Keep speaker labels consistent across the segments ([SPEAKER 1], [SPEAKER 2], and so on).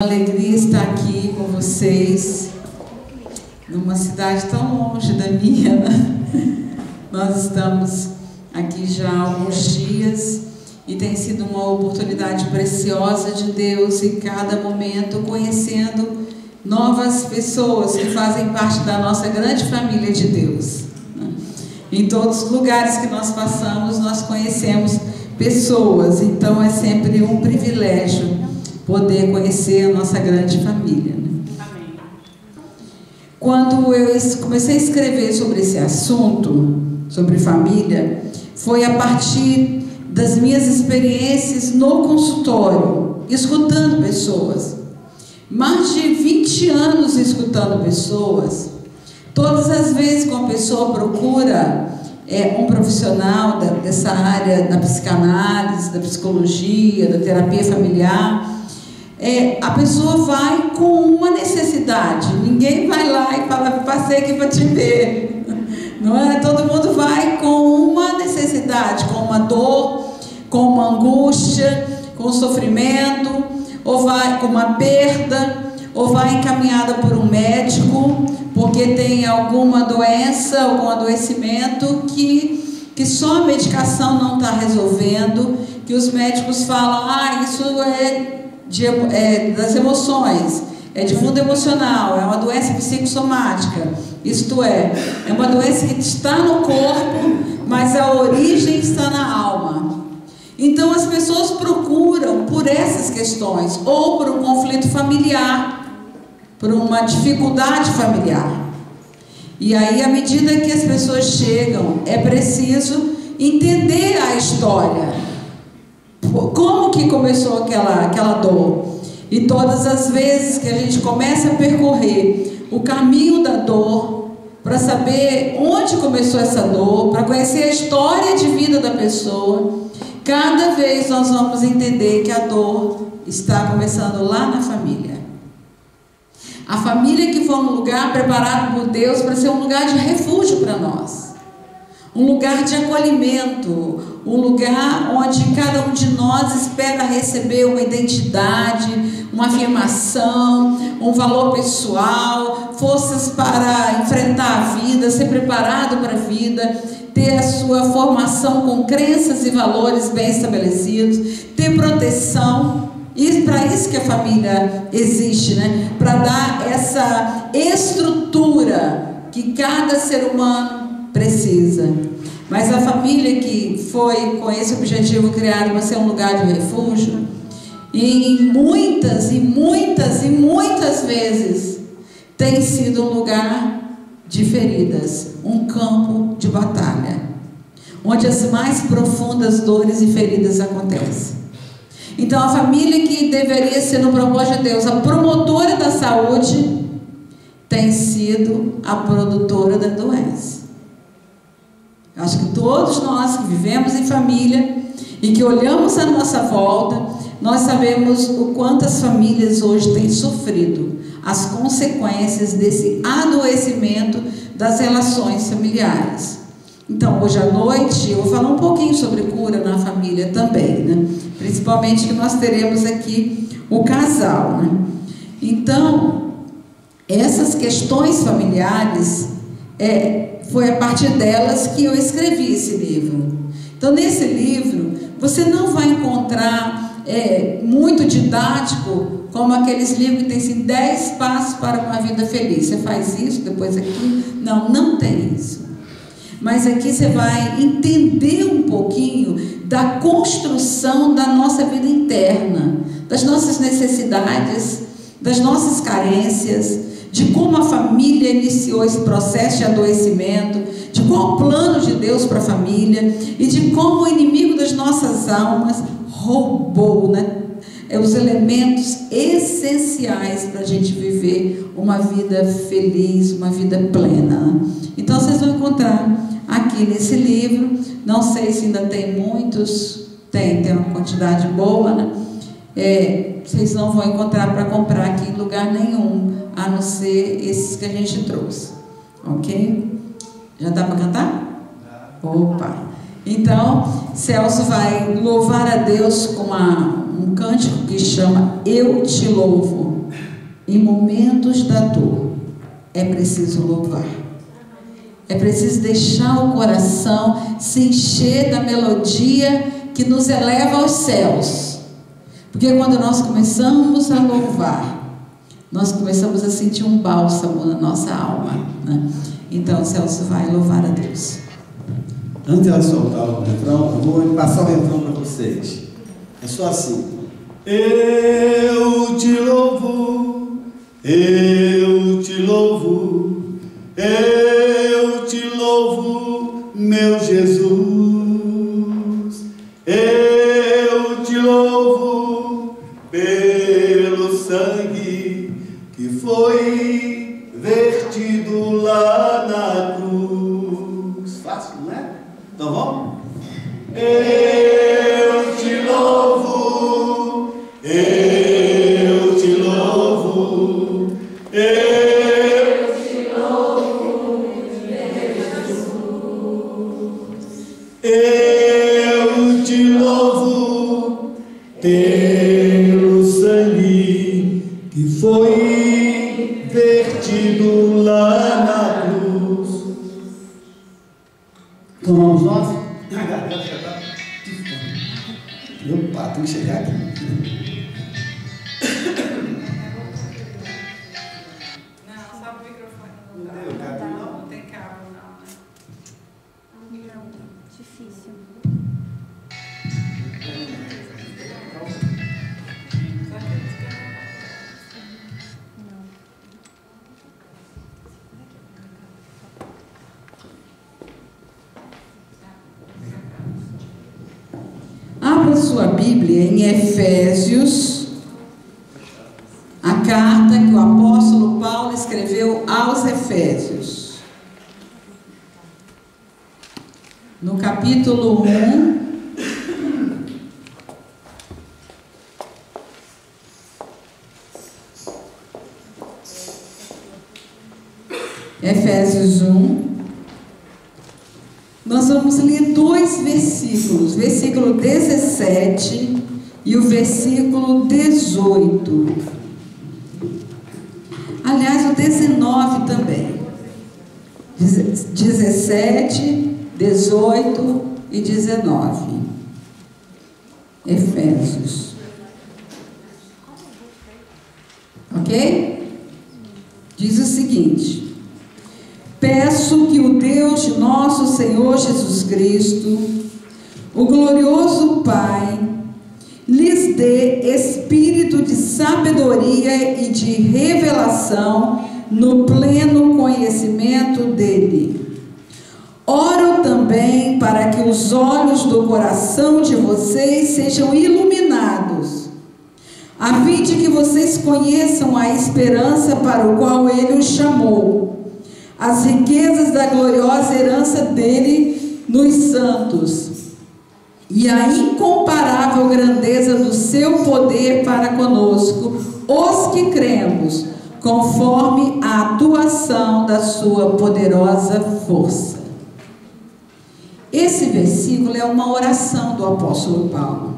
[SPEAKER 1] Alegria estar aqui com vocês, numa cidade tão longe da minha, né? Nós estamos aqui já há alguns dias e tem sido uma oportunidade preciosa de Deus em cada momento, conhecendo novas pessoas que fazem parte da nossa grande família de Deus, né? Em todos os lugares que nós passamos, nós conhecemos pessoas, então é sempre um privilégio poder conhecer a nossa grande família, né?
[SPEAKER 2] Amém.
[SPEAKER 1] Quando eu comecei a escrever sobre esse assunto, sobre família, foi a partir das minhas experiências no consultório, escutando pessoas. Mais de 20 anos escutando pessoas. Todas as vezes que uma pessoa procura um profissional dessa área da psicanálise, da psicologia, da terapia familiar, a pessoa vai com uma necessidade. Ninguém vai lá e fala: passei aqui para te ver. Não é? Todo mundo vai com uma necessidade, com uma dor, com uma angústia, com um sofrimento, ou vai com uma perda, ou vai encaminhada por um médico, porque tem alguma doença, algum adoecimento que só a medicação não está resolvendo, que os médicos falam: isso das emoções, é de fundo emocional, é uma doença psicossomática, isto é uma doença que está no corpo, mas a origem está na alma. Então as pessoas procuram por essas questões, ou por um conflito familiar, por uma dificuldade familiar. E aí, à medida que as pessoas chegam, é preciso entender a história. Como que começou aquela dor? E todas as vezes que a gente começa a percorrer o caminho da dor, para saber onde começou essa dor, para conhecer a história de vida da pessoa, cada vez nós vamos entender que a dor está começando lá na família. A família que foi um lugar preparado por Deus para ser um lugar de refúgio para nós. Um lugar de acolhimento, um lugar onde cada um de nós espera receber uma identidade, uma afirmação, um valor pessoal, forças para enfrentar a vida, ser preparado para a vida, ter a sua formação com crenças e valores bem estabelecidos, ter proteção. E para isso que a família existe, né? Para dar essa estrutura que cada ser humano precisa. Mas a família que foi com esse objetivo criada para ser um lugar de refúgio, e muitas vezes tem sido um lugar de feridas, um campo de batalha, onde as mais profundas dores e feridas acontecem. Então a família que deveria ser, no propósito de Deus, a promotora da saúde, tem sido a produtora da doença. Acho que todos nós que vivemos em família e que olhamos à nossa volta, nós sabemos o quanto as famílias hoje têm sofrido as consequências desse adoecimento das relações familiares. Então, hoje à noite, eu vou falar um pouquinho sobre cura na família também, né? Principalmente que nós teremos aqui o casal, né? Então, essas questões familiares, foi a partir delas que eu escrevi esse livro. Então, nesse livro, você não vai encontrar muito didático, como aqueles livros que tem assim, 10 passos para uma vida feliz. Você faz isso, depois aquilo. Não tem isso. Mas aqui você vai entender um pouquinho da construção da nossa vida interna, das nossas necessidades, das nossas carências, de como a família iniciou esse processo de adoecimento, de qual o plano de Deus para a família e de como o inimigo das nossas almas roubou, né, os elementos essenciais para a gente viver uma vida feliz, uma vida plena. Então vocês vão encontrar aqui nesse livro, não sei se ainda tem muitos, tem uma quantidade boa, né? Vocês não vão encontrar para comprar aqui em lugar nenhum, a não ser esses que a gente trouxe, ok? Já dá para cantar? Opa! Então, Celso vai louvar a Deus com um cântico que chama Eu Te Louvo. em momentos da dor, é preciso louvar. É preciso deixar o coração se encher da melodia que nos eleva aos céus. Porque quando nós começamos a louvar, nós começamos a sentir um bálsamo na nossa alma, né? Então, Celso vai louvar a Deus.
[SPEAKER 2] Antes de ela soltar o refrão, eu vou passar o refrão para vocês. É só assim. Eu te louvo, eu te louvo, eu te louvo, meu Jesus. Eu te louvo pelo sangue que foi vertido lá na cruz. Fácil, não é? Então vamos? Eu te louvo, eu te louvo, eu te louvo, Jesus. Eu te louvo pelo sangue que foi vertido lá na cruz. Então vamos nós? Opa, tem que chegar aqui.
[SPEAKER 1] Não, só o microfone
[SPEAKER 2] não deu cabo, não?
[SPEAKER 1] Não tem cabo, não, né?
[SPEAKER 3] Não, difícil.
[SPEAKER 1] Abra sua Bíblia em Efésios, a carta que o apóstolo Paulo escreveu aos Efésios. No capítulo 1, Efésios 1, nós vamos ler dois versículos, versículo 17 e o versículo 18. Aliás, o 19 também. 17, 18 e 19. Efésios. Ok? Diz o seguinte: peço que o Deus de nosso Senhor Jesus Cristo, o glorioso Pai, lhes dê espírito de sabedoria e de revelação no pleno conhecimento dele. Oro também para que os olhos do coração de vocês sejam iluminados, a fim de que vocês conheçam a esperança para o qual ele os chamou, as riquezas da gloriosa herança dele nos santos, e a incomparável grandeza do seu poder para conosco, os que cremos, conforme a atuação da sua poderosa força. Esse versículo é uma oração do apóstolo Paulo.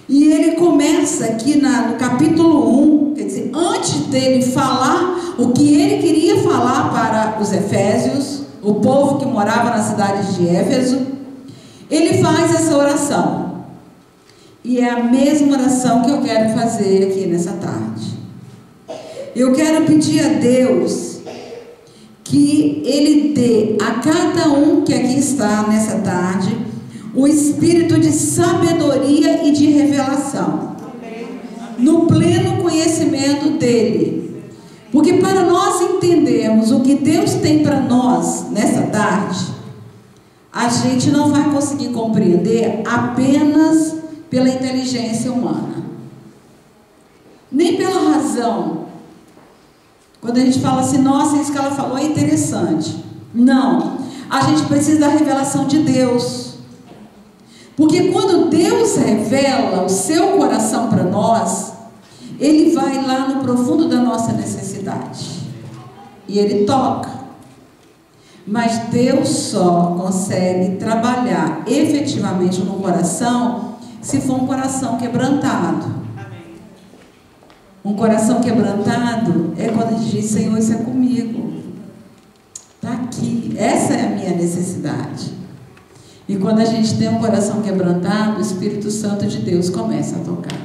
[SPEAKER 1] E ele começa aqui no capítulo 1, quer dizer, antes dele falar o que ele queria falar para os efésios, o povo que morava na cidade de Éfeso, ele faz essa oração. E é a mesma oração que eu quero fazer aqui nessa tarde. Eu quero pedir a Deus que Ele dê a cada um que aqui está nessa tarde o espírito de sabedoria e de revelação, no pleno conhecimento dEle. Porque para nós entendermos o que Deus tem para nós nessa tarde, a gente não vai conseguir compreender apenas pela inteligência humana, nem pela razão. Quando a gente fala assim, nossa, isso que ela falou é interessante. Não, a gente precisa da revelação de Deus. Porque quando Deus revela o seu coração para nós, Ele vai lá no profundo da nossa necessidade. E Ele toca. Mas Deus só consegue trabalhar efetivamente no coração se for um coração quebrantado. Um coração quebrantado é quando a gente diz: Senhor, isso é comigo. Está aqui. Essa é a minha necessidade. E quando a gente tem um coração quebrantado, o Espírito Santo de Deus começa a tocar.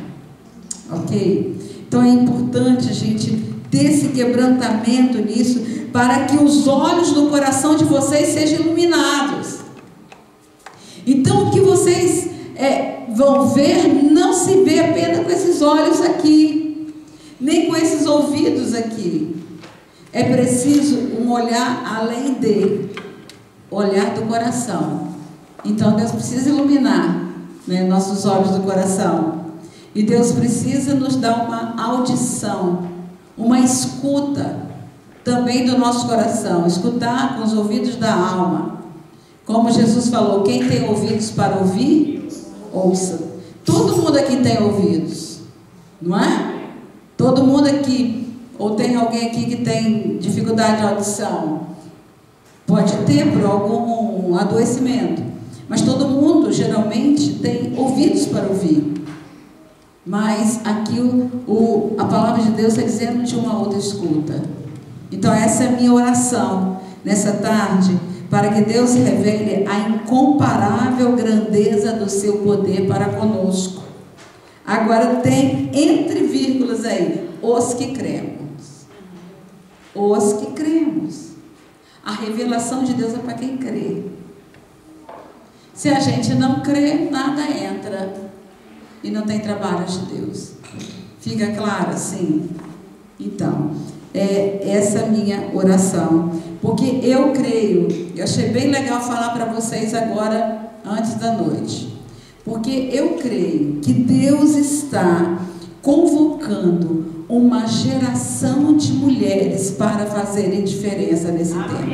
[SPEAKER 1] Ok? Então é importante a gente ter esse quebrantamento nisso, para que os olhos do coração de vocês sejam iluminados. Então o que vocês vão ver, não se vê apenas com esses olhos aqui, nem com esses ouvidos aqui. É preciso um olhar além de olhar do coração. Então Deus precisa iluminar, né, nossos olhos do coração. E Deus precisa nos dar uma audição, uma escuta também do nosso coração. Escutar com os ouvidos da alma. Como Jesus falou: quem tem ouvidos para ouvir, ouça. Todo mundo aqui tem ouvidos, não é? Todo mundo aqui, ou tem alguém aqui que tem dificuldade de audição? Pode ter por algum adoecimento, mas todo mundo geralmente tem ouvidos para ouvir. Mas aqui a palavra de Deus está dizendo de uma outra escuta. Então essa é a minha oração nessa tarde, para que Deus revele a incomparável grandeza do seu poder para conosco. Agora tem entre vírgulas aí: os que cremos. Os que cremos. A revelação de Deus é para quem crê. Se a gente não crê, nada entra. E não tem trabalho de Deus. Fica claro assim? Então, essa é a minha oração. Porque eu creio, eu achei bem legal falar para vocês agora, antes da noite. Porque eu creio que Deus está convocando uma geração de mulheres para fazerem diferença nesse tempo.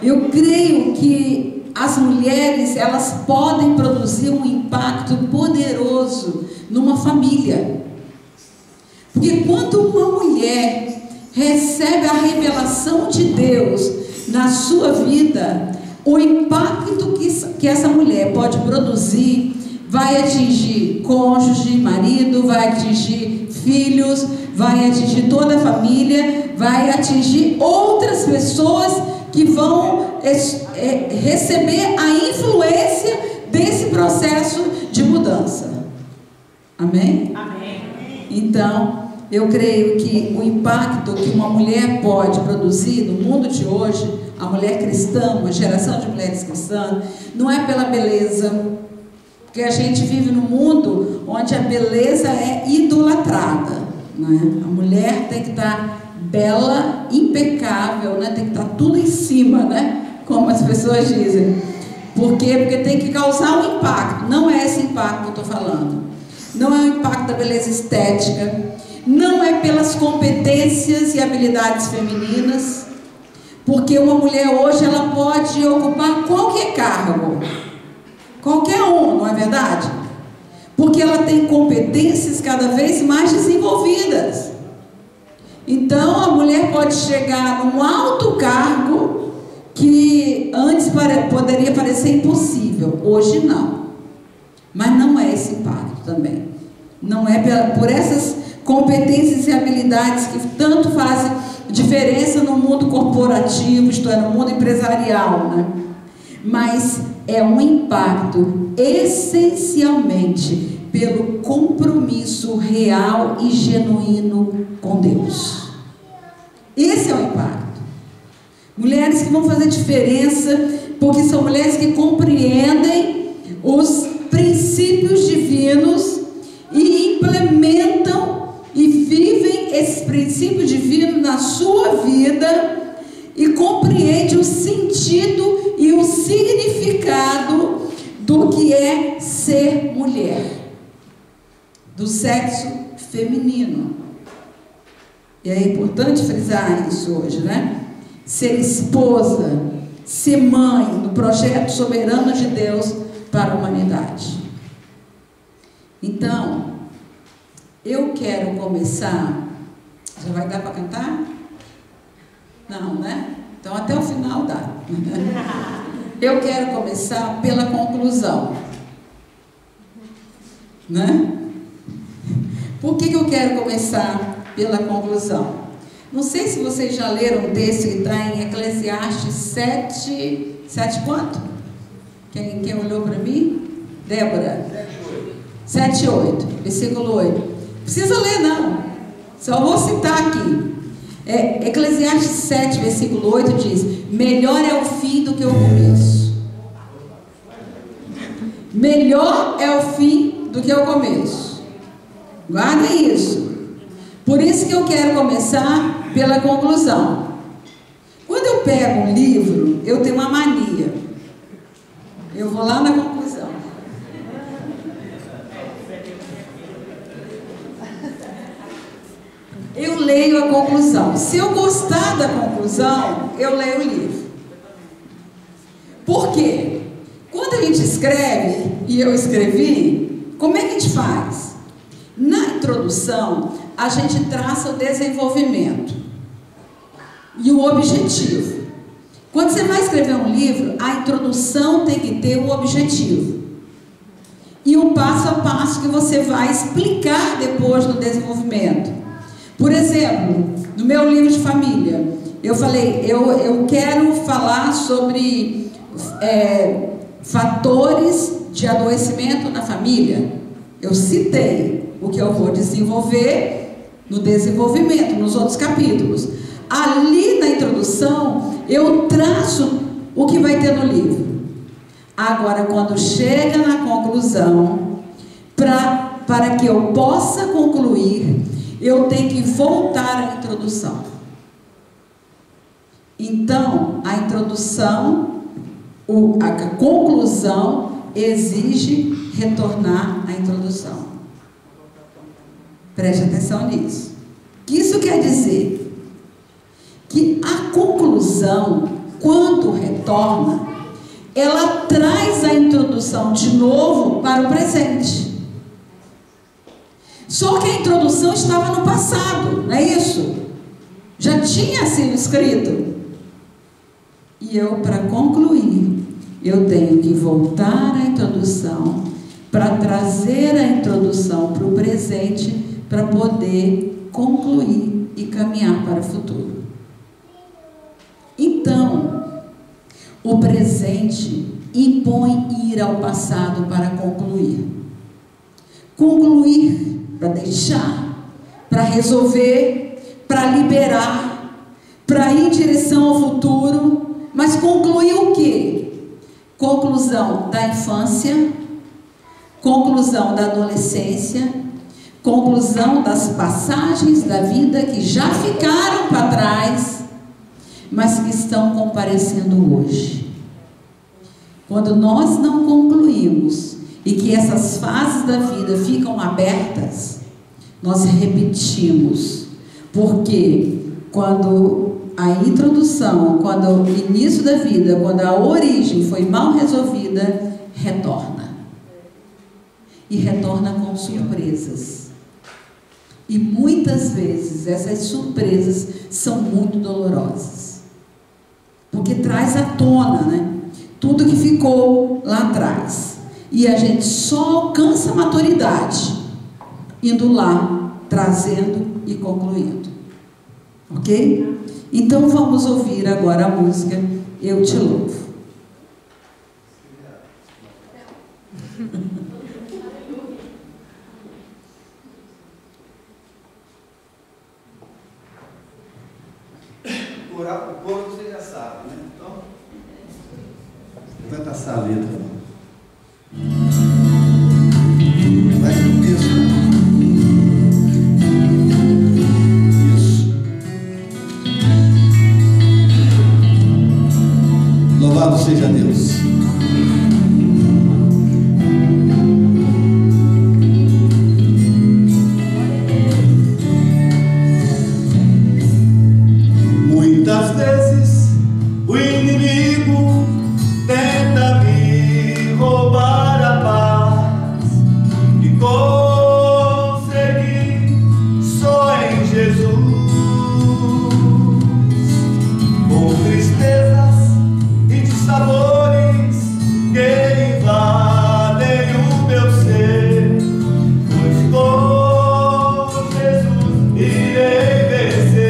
[SPEAKER 1] Eu creio que as mulheres, elas podem produzir um impacto poderoso numa família. Porque quando uma mulher recebe a revelação de Deus na sua vida, o impacto que essa mulher pode produzir vai atingir cônjuge, marido, vai atingir filhos, vai atingir toda a família, vai atingir outras pessoas que vão receber a influência desse processo de mudança. Amém? Amém. Então, eu creio que o impacto que uma mulher pode produzir no mundo de hoje, a mulher cristã, uma geração de mulheres cristãs, não é pela beleza, porque a gente vive num mundo onde a beleza é idolatrada, né? A mulher tem que estar bela, impecável, né? Tem que estar tudo em cima, né? Como as pessoas dizem. Por quê? Porque tem que causar um impacto. Não é esse impacto que eu estou falando. Não é o impacto da beleza estética. Não é pelas competências e habilidades femininas. Porque uma mulher hoje, ela pode ocupar qualquer cargo. Qualquer um, não é verdade? Porque ela tem competências cada vez mais desenvolvidas. Então a mulher pode chegar num alto cargo que antes poderia parecer impossível, hoje não. Mas não é esse impacto também. Não é por essas competências e habilidades que tanto fazem diferença no mundo corporativo, isto é, no mundo empresarial, né? Mas é um impacto essencialmente pelo compromisso real e genuíno com Deus. Esse é o impacto. Mulheres que vão fazer diferença, porque são mulheres que compreendem os princípios divinos e implementam e vivem esses princípios divinos na sua vida e compreendem o sentido e o significado do que é ser mulher, do sexo feminino. E é importante frisar isso hoje, né? Ser esposa, ser mãe no projeto soberano de Deus para a humanidade. Então, eu quero começar. Já vai dar para cantar? Não, né? Então até o final dá. Eu quero começar pela conclusão, né? Por que eu quero começar pela conclusão? Não sei se vocês já leram um texto que está em Eclesiastes 7 quanto? Quem olhou para mim? Débora? 7:8, versículo 8. Precisa ler não, só vou citar aqui. Eclesiastes 7, versículo 8 diz: melhor é o fim do que o começo. Melhor é o fim do que o começo. Guardem isso. Por isso que eu quero começar pela conclusão. Quando eu pego um livro, eu tenho uma mania. Eu vou lá na conclusão. Eu leio a conclusão. Se eu gostar da conclusão, eu leio o livro. Por quê? Quando a gente escreve, e eu escrevi, como é que a gente faz? Na introdução, a gente traça o desenvolvimento e o objetivo. Quando você vai escrever um livro, a introdução tem que ter um objetivo e um passo a passo que você vai explicar depois no desenvolvimento. Por exemplo, no meu livro de família, eu falei, eu quero falar sobre fatores de adoecimento na família. Eu citei o que eu vou desenvolver no desenvolvimento, nos outros capítulos. Ali na introdução, eu traço o que vai ter no livro. Agora, quando chega na conclusão, para que eu possa concluir, eu tenho que voltar à introdução. Então, a introdução, a conclusão exige retornar à introdução. Preste atenção nisso. Isso quer dizer que a conclusão, quando retorna, ela traz a introdução de novo para o presente. Só que a introdução estava no passado, não é isso? Já tinha sido escrito. E eu, para concluir, eu tenho que voltar à introdução para trazer a introdução para o presente, para poder concluir e caminhar para o futuro. Então, o presente impõe ir ao passado para concluir. Concluir para deixar, para resolver, para liberar, para ir em direção ao futuro. Mas concluir o quê? Conclusão da infância, conclusão da adolescência, conclusão das passagens da vida que já ficaram para trás, mas que estão comparecendo hoje. Quando nós não concluímos e que essas fases da vida ficam abertas, nós repetimos, porque quando a introdução, quando o início da vida, quando a origem foi mal resolvida, retorna. E retorna com surpresas. E muitas vezes essas surpresas são muito dolorosas. Porque traz à tona, né, tudo que ficou lá atrás. E a gente só alcança a maturidade indo lá, trazendo e concluindo. Ok? Então vamos ouvir agora a música Eu Te Louvo.
[SPEAKER 2] Orar para o povo você já sabe, né? Então, vai passar a letra. Vai no texto. Isso. Louvado seja Deus. Muitas vezes o inimigo tenta me irei vencer.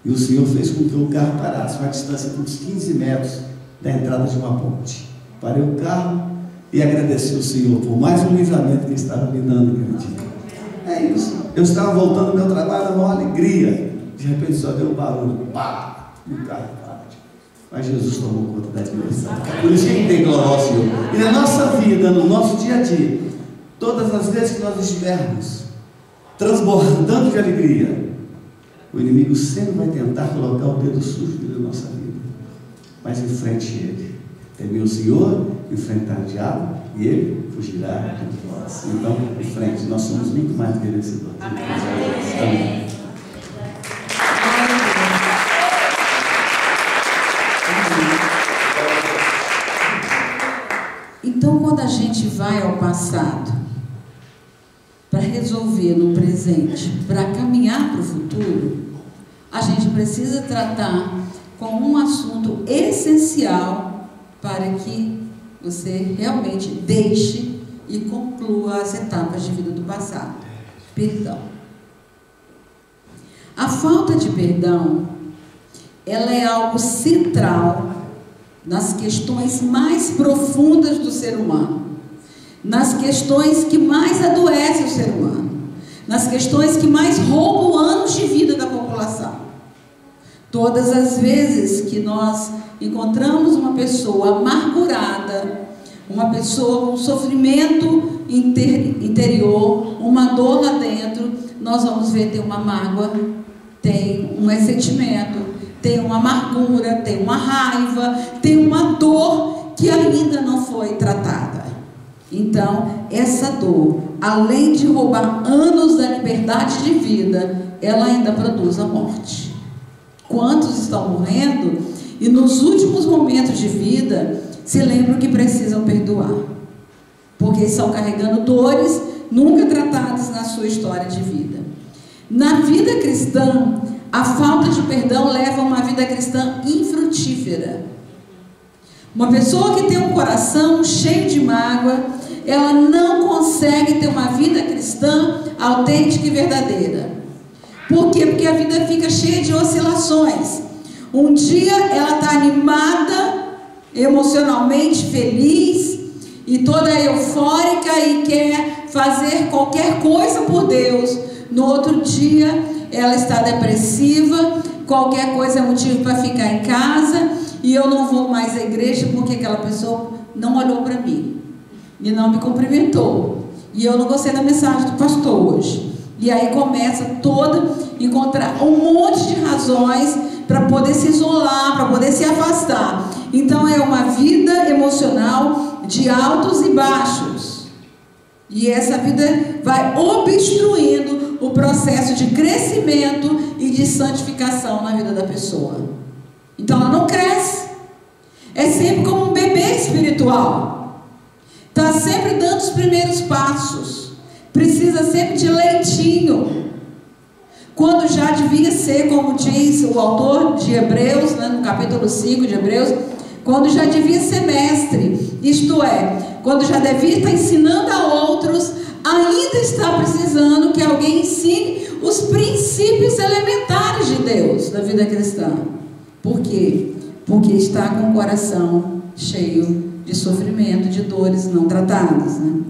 [SPEAKER 3] E o Senhor fez com que o carro parasse, uma distância de uns 15 metros da entrada de uma ponte. Parei o carro e agradeci ao Senhor por mais um livramento que Ele estava me dando naquele dia. É isso. Eu estava voltando ao meu trabalho numa alegria. De repente só deu um barulho. Pá! E o carro parou. Mas Jesus tomou conta da direção. Por isso que Ele tem glória ao Senhor. E na nossa vida, no nosso dia a dia, todas as vezes que nós estivermos transbordando de alegria, o inimigo sempre vai tentar colocar o dedo sujo na nossa vida. Mas enfrente ele. Temer o Senhor, enfrentar o diabo e ele fugirá de nós. Então, enfrente. Nós somos muito mais do que vencedores. Amém.
[SPEAKER 1] Então, quando a gente vai ao passado para resolver no presente, para caminhar para o futuro, a gente precisa tratar com um assunto essencial para que você realmente deixe e conclua as etapas de vida do passado. Perdão. A falta de perdão, ela é algo central nas questões mais profundas do ser humano, nas questões que mais adoecem o ser humano, nas questões que mais roubam anos de vida da população. Todas as vezes que nós encontramos uma pessoa amargurada, uma pessoa com sofrimento interior, uma dor lá dentro, nós vamos ver tem uma mágoa, tem um ressentimento, tem uma amargura, tem uma raiva, tem uma dor que ainda não foi tratada. Então, essa dor, além de roubar anos da liberdade de vida, ela ainda produz a morte. Quantos estão morrendo e nos últimos momentos de vida se lembram que precisam perdoar? Porque estão carregando dores nunca tratadas na sua história de vida. Na vida cristã, a falta de perdão leva a uma vida cristã infrutífera. Uma pessoa que tem um coração cheio de mágoa, ela não consegue ter uma vida cristã autêntica e verdadeira. Por quê? Porque a vida fica cheia de oscilações. Um dia ela está animada, emocionalmente feliz, e toda eufórica e quer fazer qualquer coisa por Deus. No outro dia ela está depressiva, qualquer coisa é motivo para ficar em casa, e eu não vou mais à igreja porque aquela pessoa não olhou para mim e não me cumprimentou, e eu não gostei da mensagem do pastor hoje. E aí começa toda encontrar um monte de razões para poder se isolar, para poder se afastar. Então é uma vida emocional de altos e baixos, e essa vida vai obstruindo o processo de crescimento e de santificação na vida da pessoa. Então ela não cresce, é sempre como um bebê espiritual, está sempre dando os primeiros passos, precisa sempre de leitinho, quando já devia ser, como diz o autor de Hebreus, né, no capítulo 5 de Hebreus, quando já devia ser mestre, isto é, quando já devia estar ensinando a outros, ainda está precisando que alguém ensine os princípios elementares de Deus da vida cristã. Por quê? Porque está com o coração cheio de sofrimento, de dores não tratadas, né?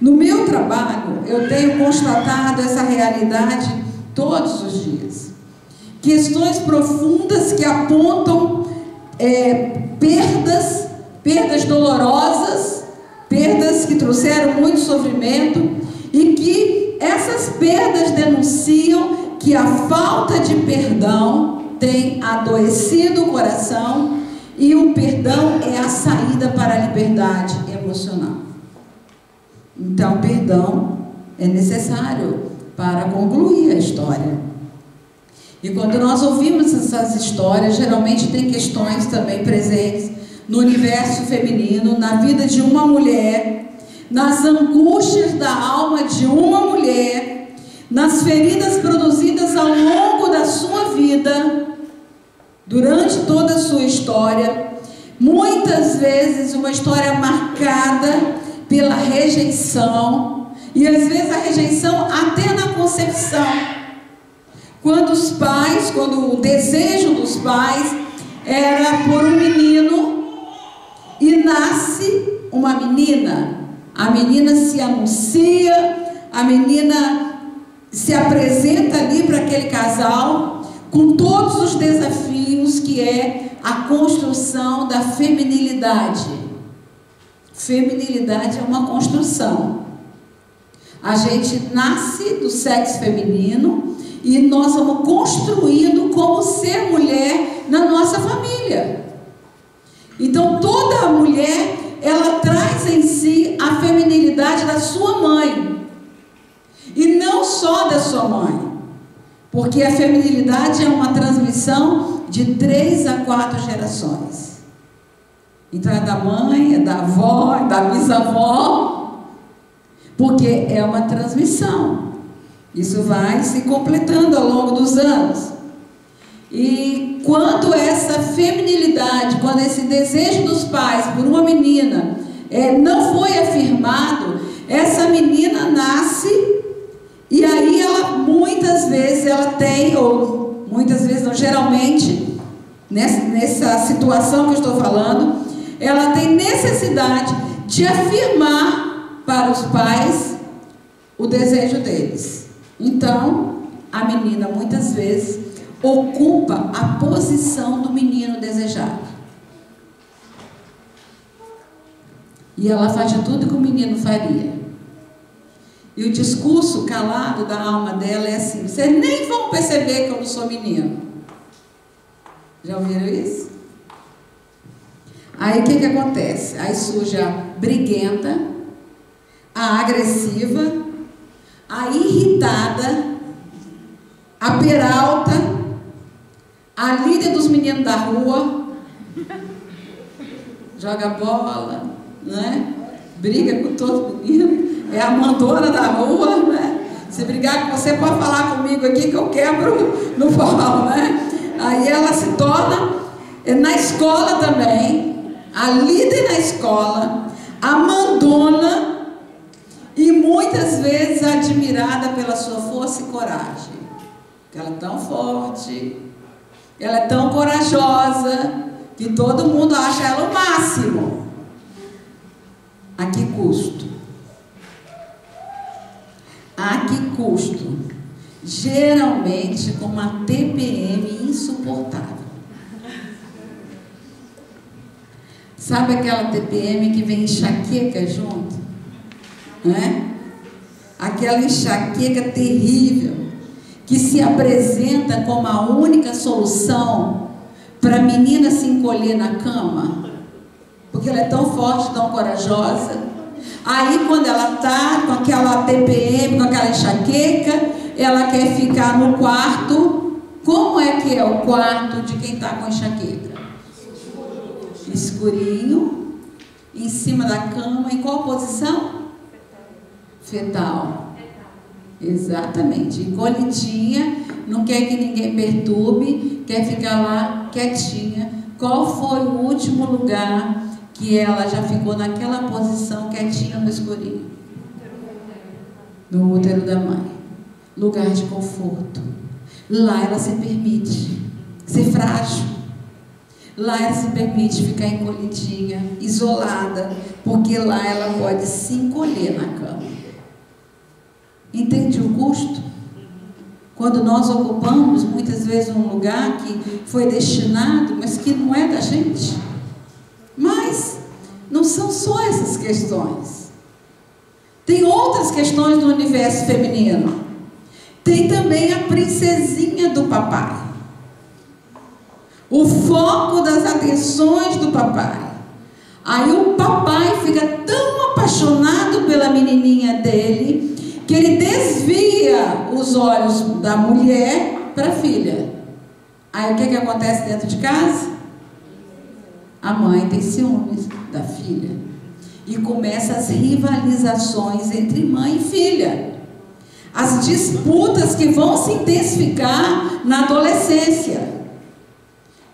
[SPEAKER 1] No meu trabalho, eu tenho constatado essa realidade todos os dias. Questões profundas que apontam perdas dolorosas, perdas que trouxeram muito sofrimento, e que essas perdas denunciam que a falta de perdão tem adoecido o coração, e o perdão é a saída para a liberdade emocional. Então, perdão é necessário para concluir a história. E quando nós ouvimos essas histórias, geralmente tem questões também presentes no universo feminino, na vida de uma mulher, nas angústias da alma de uma mulher, nas feridas produzidas ao longo da sua vida, durante toda a sua história, muitas vezes uma história marcada pela rejeição, e às vezes a rejeição até na concepção, quando o desejo dos pais era por um menino e nasce uma menina, a menina se anuncia, a menina se apresenta ali para aquele casal, com todos os desafios que é a construção da feminilidade. Feminilidade é uma construção. A gente nasce do sexo feminino e nós vamos construindo como ser mulher na nossa família. Então toda mulher, ela traz em si a feminilidade da sua mãe, e não só da sua mãe, porque a feminilidade é uma transmissão de 3 a 4 gerações. Então é da mãe, é da avó, é da bisavó, porque é uma transmissão. Isso vai se completando ao longo dos anos. E quando essa feminilidade, quando esse desejo dos pais por uma menina não foi afirmado, essa menina nasce e aí ela muitas vezes ela tem, ou muitas vezes não, geralmente nessa situação que eu estou falando, ela tem necessidade de afirmar para os pais o desejo deles. Então, a menina muitas vezes ocupa a posição do menino desejado. E ela faz de tudo que o menino faria. E o discurso calado da alma dela é assim: vocês nem vão perceber que eu não sou menino. Já ouviram isso? Aí o que acontece? Aí surge a briguenta, a agressiva, a irritada, a peralta, a líder dos meninos da rua, joga bola, né? Briga com todo menino, é a mandona da rua, né? Se brigar com você, pode falar comigo aqui que eu quebro no pau, né? Aí ela se torna, na escola também, a líder na escola, a mandona, e muitas vezes admirada pela sua força e coragem. Ela é tão forte, ela é tão corajosa, que todo mundo acha ela o máximo. A que custo? A que custo? Geralmente com uma TPM insuportável. Sabe aquela TPM que vem enxaqueca junto? Né? Aquela enxaqueca terrível, que se apresenta como a única solução para a menina se encolher na cama, porque ela é tão forte, tão corajosa. Aí quando ela está com aquela TPM, com aquela enxaqueca, ela quer ficar no quarto. Como é que é o quarto de quem está com enxaqueca? Escurinho, em cima da cama. Em qual posição? Fetal. Exatamente, encolhidinha, não quer que ninguém perturbe, quer ficar lá quietinha. Qual foi o último lugar que ela já ficou naquela posição quietinha no escurinho? No útero da mãe. Lugar de conforto. Lá ela se permite ser frágil. Lá ela se permite ficar encolhidinha, isolada, porque lá ela pode se encolher na cama. Entende o custo? Quando nós ocupamos muitas vezes um lugar que foi destinado, mas que não é da gente. Mas não são só essas questões. Tem outras questões no universo feminino. Tem também a princesinha do papai. O foco das atenções do papai. Aí o papai fica tão apaixonado pela menininha dele que ele desvia os olhos da mulher para a filha. Aí o que acontece dentro de casa? A mãe tem ciúmes da filha. E começa as rivalizações entre mãe e filha. As disputas que vão se intensificar na adolescência.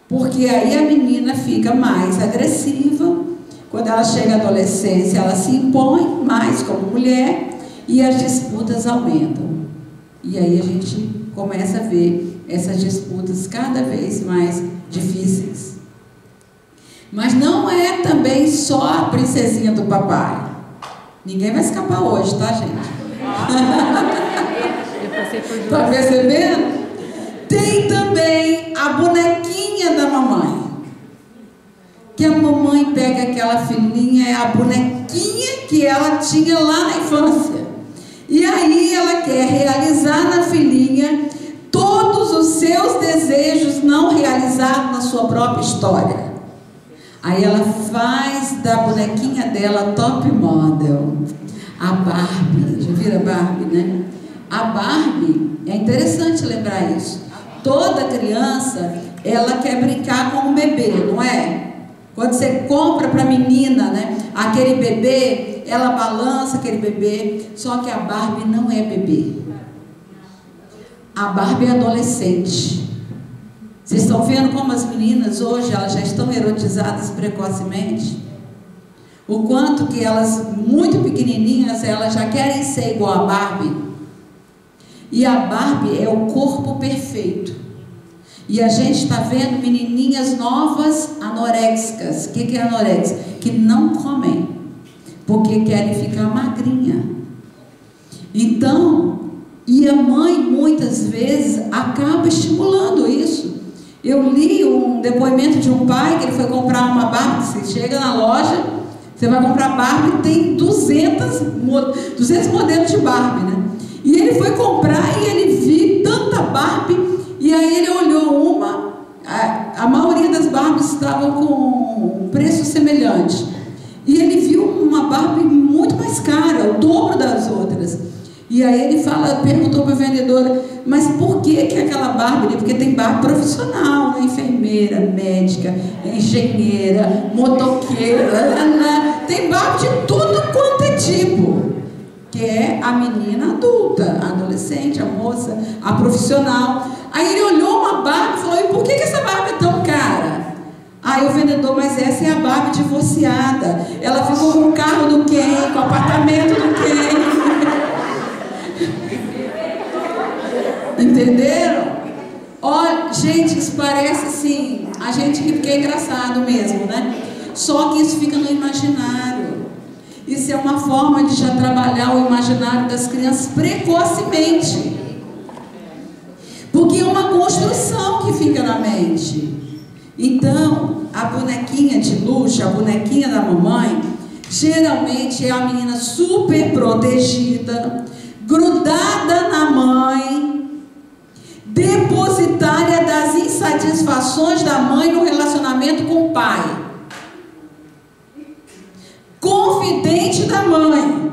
[SPEAKER 1] Porque aí a menina fica mais agressiva. Quando ela chega à adolescência, ela se impõe mais como mulher. E as disputas aumentam. E aí a gente começa a ver essas disputas cada vez mais difíceis. Mas não é também só a princesinha do papai. Ninguém vai escapar hoje, tá, gente? Tá percebendo? Tem também a bonequinha da mamãe. Que a mamãe pega aquela filhinha, é a bonequinha que ela tinha lá na infância. E aí ela quer realizar na filhinha todos os seus desejos não realizados na sua própria história. Aí ela faz da bonequinha dela top model. A Barbie. Já viram a Barbie, né? A Barbie, é interessante lembrar isso. Toda criança, ela quer brincar com um bebê, não é? Quando você compra para a menina, né, aquele bebê, ela balança aquele bebê, só que a Barbie não é bebê. A Barbie é adolescente. Vocês estão vendo como as meninas hoje, elas já estão erotizadas precocemente? o quanto que elas, muito pequenininhas, elas já querem ser igual a Barbie. E a Barbie é o corpo perfeito. E a gente está vendo menininhas novas anoréxicas. O que é anorexia? Que não comem, porque querem ficar magrinha. Então, e a mãe muitas vezes acaba estimulando isso. Eu li um depoimento de um pai que ele foi comprar uma Barbie. Você chega na loja, você vai comprar Barbie, tem 200 modelos de Barbie, né? E ele foi comprar e ele viu tanta Barbie, e aí ele olhou uma, a maioria das Barbies estavam com preço semelhante. E ele viu uma Barbie muito mais cara, o dobro das outras. E aí ele perguntou para a vendedora, mas por que aquela Barbie? Porque tem Barbie profissional, né? Enfermeira, médica, engenheira, motoqueira, tem Barbie de tudo quanto é tipo, que é a menina adulta, a adolescente, a moça, a profissional. Aí ele olhou uma Barbie e falou, e por que essa Barbie é tão cara? Aí o vendedor, mas essa é a Barbie divorciada, ela ficou com o carro do Ken, com o apartamento do Ken. Entenderam? Olha, gente, isso parece assim, a gente que é engraçado mesmo, né? Só que isso fica no imaginário. Isso é uma forma de já trabalhar o imaginário das crianças precocemente. Porque é uma construção que fica na mente. Então, a bonequinha de luxo, a bonequinha da mamãe, geralmente é a menina super protegida, grudada na mãe, depositária das insatisfações da mãe no relacionamento com o pai, confidente da mãe,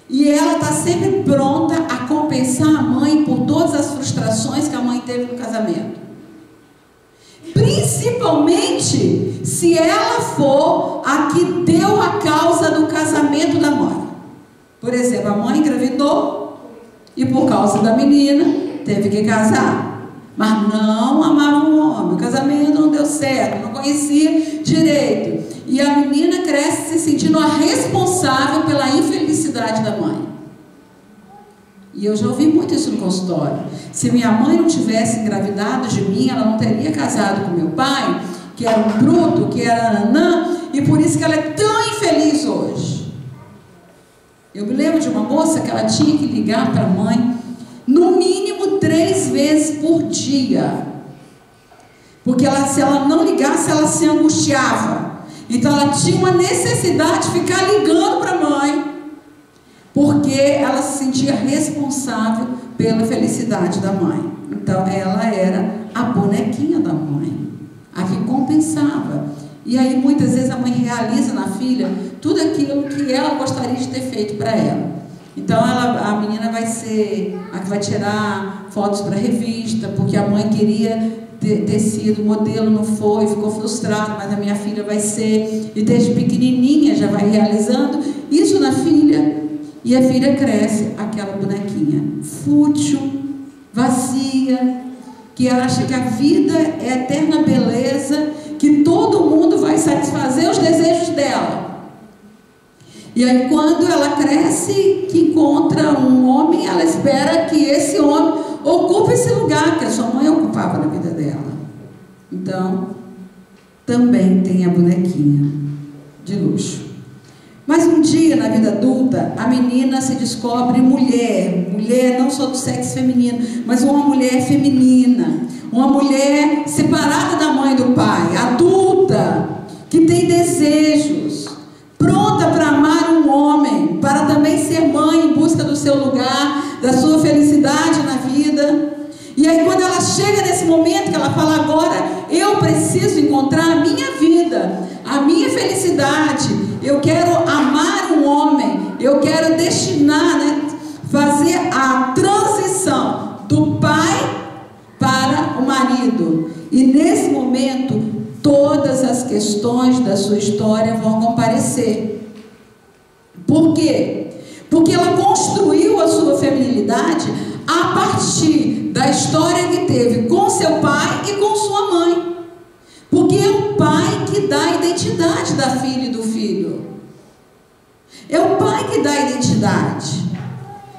[SPEAKER 1] e ela está sempre pronta a compensar a mãe por todas as frustrações que a mãe teve no casamento, principalmente se ela for a que deu a causa do casamento da mãe. Por exemplo, a mãe engravidou e por causa da menina teve que casar, mas não amava o homem, o casamento não deu certo, não conhecia direito, e a menina cresce se sentindo a responsável pela infelicidade da mãe. E eu já ouvi muito isso no consultório. Se minha mãe não tivesse engravidado de mim, ela não teria casado com meu pai, que era um bruto, que era nanã, e por isso que ela é tão infeliz hoje. Eu me lembro de uma moça que ela tinha que ligar para a mãe no mínimo 3 vezes por dia, porque se ela não ligasse, ela se angustiava. Então ela tinha uma necessidade de ficar ligando para a mãe, porque ela se sentia responsável pela felicidade da mãe. Então ela era a bonequinha da mãe, a que compensava. E aí muitas vezes a mãe realiza na filha tudo aquilo que ela gostaria de ter feito para ela. Então a menina vai ser a que vai tirar fotos para revista, porque a mãe queria ter sido modelo, não foi, ficou frustrada, mas a minha filha vai ser, e desde pequenininha já vai realizando isso na filha, e a filha cresce aquela bonequinha fútil, vazia, que acha que a vida é eterna beleza, que todo mundo vai satisfazer os desejos dela. E aí quando ela cresce, que encontra um homem, ela espera que esse homem ocupe esse lugar que a sua mãe ocupava na vida dela. Então, também tem a bonequinha de luxo. Mas um dia, na vida adulta, a menina se descobre mulher. Mulher não só do sexo feminino, mas uma mulher feminina. Uma mulher separada da mãe e do pai, adulta, que tem desejos, pronta para amar um homem, para também ser mãe em busca do seu lugar, da sua felicidade na vida. E aí quando ela chega nesse momento que ela fala, agora eu preciso encontrar a minha vida, a minha felicidade, eu quero amar um homem, eu quero destinar, fazer a transição do pai para o marido. E nesse momento todas as questões da sua história vão comparecer. Por quê? Porque ela construiu a sua feminilidade a partir da história que teve com seu pai e com sua mãe. Porque é o pai que dá a identidade da filha e do filho. filho. É o pai que dá a identidade.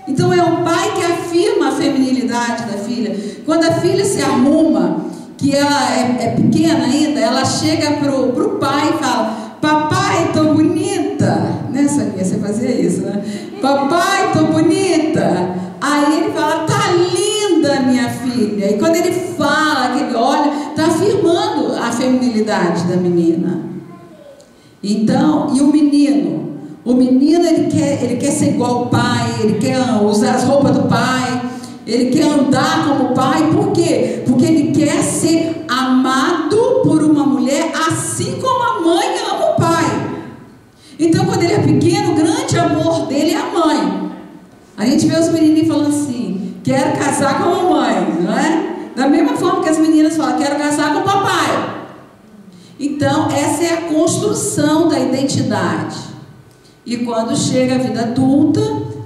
[SPEAKER 1] Então é o pai que afirma a feminilidade da filha. Quando a filha se arruma, que ela é pequena ainda, ela chega pro pai e fala: papai, tô bonita. Né, Saninha? Você fazia isso, né? Papai, tô bonita. Aí ele fala: tá linda, minha filha. E quando ele fala, que ele olha, tá afirmando a feminilidade da menina. Então, e o menino? O menino, ele quer ser igual ao pai, ele quer usar as roupas do pai, ele quer andar como o pai. Por quê? Porque ele quer ser amado por uma mulher assim como a mãe ama o pai. Então, quando ele é pequeno, o grande amor dele é a mãe. A gente vê os menininhos falando assim: quero casar com a mamãe, não é? Da mesma forma que as meninas falam: quero casar com o papai. Então, essa é a construção da identidade. E quando chega a vida adulta,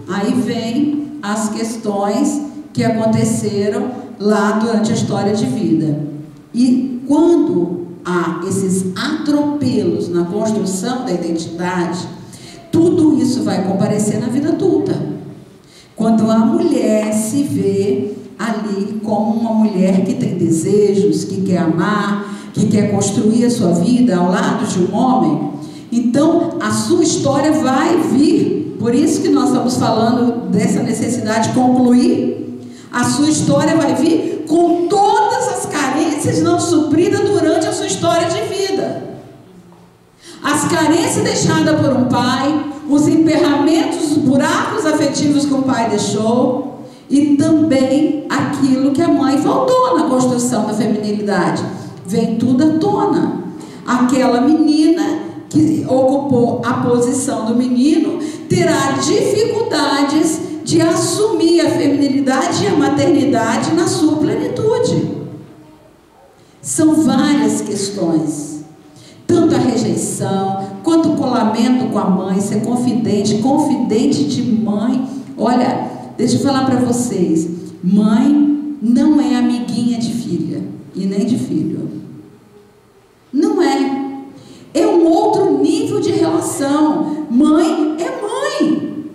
[SPEAKER 1] aí vem as questões que aconteceram lá durante a história de vida. E quando há esses atropelos na construção da identidade, tudo isso vai comparecer na vida adulta. Quando a mulher se vê ali como uma mulher que tem desejos, que quer amar, que quer construir a sua vida ao lado de um homem, então a sua história vai vir. Por isso que nós estamos falando dessa necessidade de concluir. A sua história vai vir com todas as carências não supridas durante a sua história de vida. As carências deixadas por um pai, os emperramentos, os buracos afetivos que o pai deixou, e também aquilo que a mãe faltou na construção da feminilidade. Vem tudo à tona. Aquela menina que ocupou a posição do menino terá dificuldades de assumir a feminilidade e a maternidade na sua plenitude. São várias questões, tanto a rejeição, quanto o colamento com a mãe, ser confidente de mãe. Olha, deixa eu falar para vocês, mãe não é amiguinha de filha e nem de filho. Não é. É um outro nível de relação. Mãe é mãe.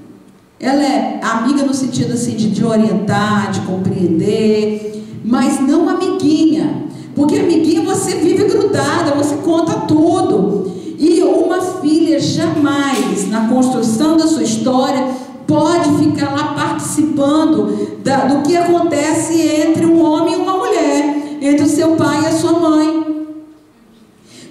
[SPEAKER 1] Ela é amiga no sentido assim de orientar, de compreender, mas não amiguinha. Porque amiguinha você vive grudada, você conta tudo. E uma filha jamais, na construção da sua história, pode ficar lá participando do que acontece entre um homem e uma mulher, entre o seu pai e a sua mãe.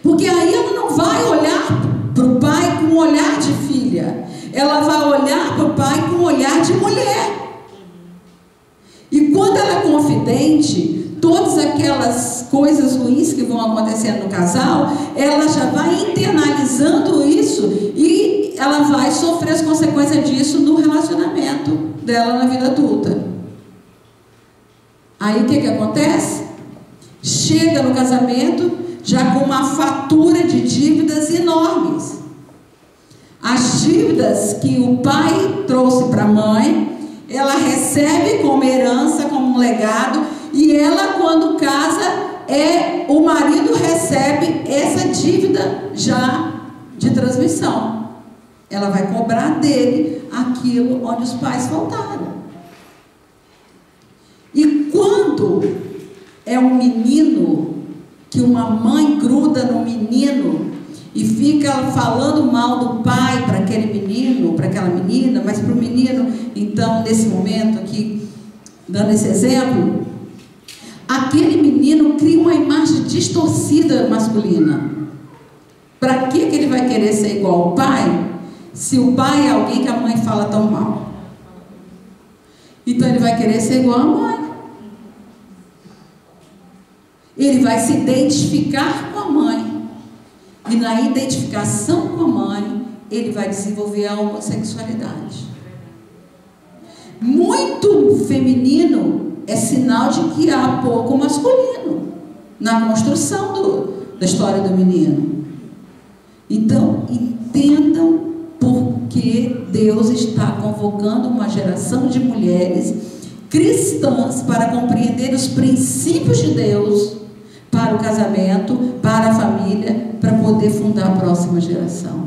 [SPEAKER 1] Porque aí ela não vai olhar para o pai com um olhar de filha, ela vai olhar para o pai com um olhar de mulher. E quando ela é confidente, todas aquelas coisas ruins que vão acontecendo no casal, ela já vai internalizando isso e ela vai sofrer as consequências disso no relacionamento dela na vida adulta. Aí o que acontece? Chega no casamento já com uma fatura de dívidas enormes. As dívidas que o pai trouxe para a mãe, ela recebe como herança, como um legado, e ela, quando casa, o marido recebe essa dívida já de transmissão. Ela vai cobrar dele aquilo onde os pais faltaram. E quando é um menino, que uma mãe gruda no menino e fica falando mal do pai para aquele menino, para aquela menina, mas para o menino, então, nesse momento aqui, dando esse exemplo, aquele menino cria uma imagem distorcida masculina. Para que ele vai querer ser igual ao pai, se o pai é alguém que a mãe fala tão mal? Então ele vai querer ser igual à mãe. Ele vai se identificar com a mãe. E na identificação com a mãe, ele vai desenvolver a homossexualidade. Muito feminino é sinal de que há pouco masculino na construção da história do menino. Então, entendam por que Deus está convocando uma geração de mulheres cristãs para compreender os princípios de Deus para o casamento, para a família, para poder fundar a próxima geração.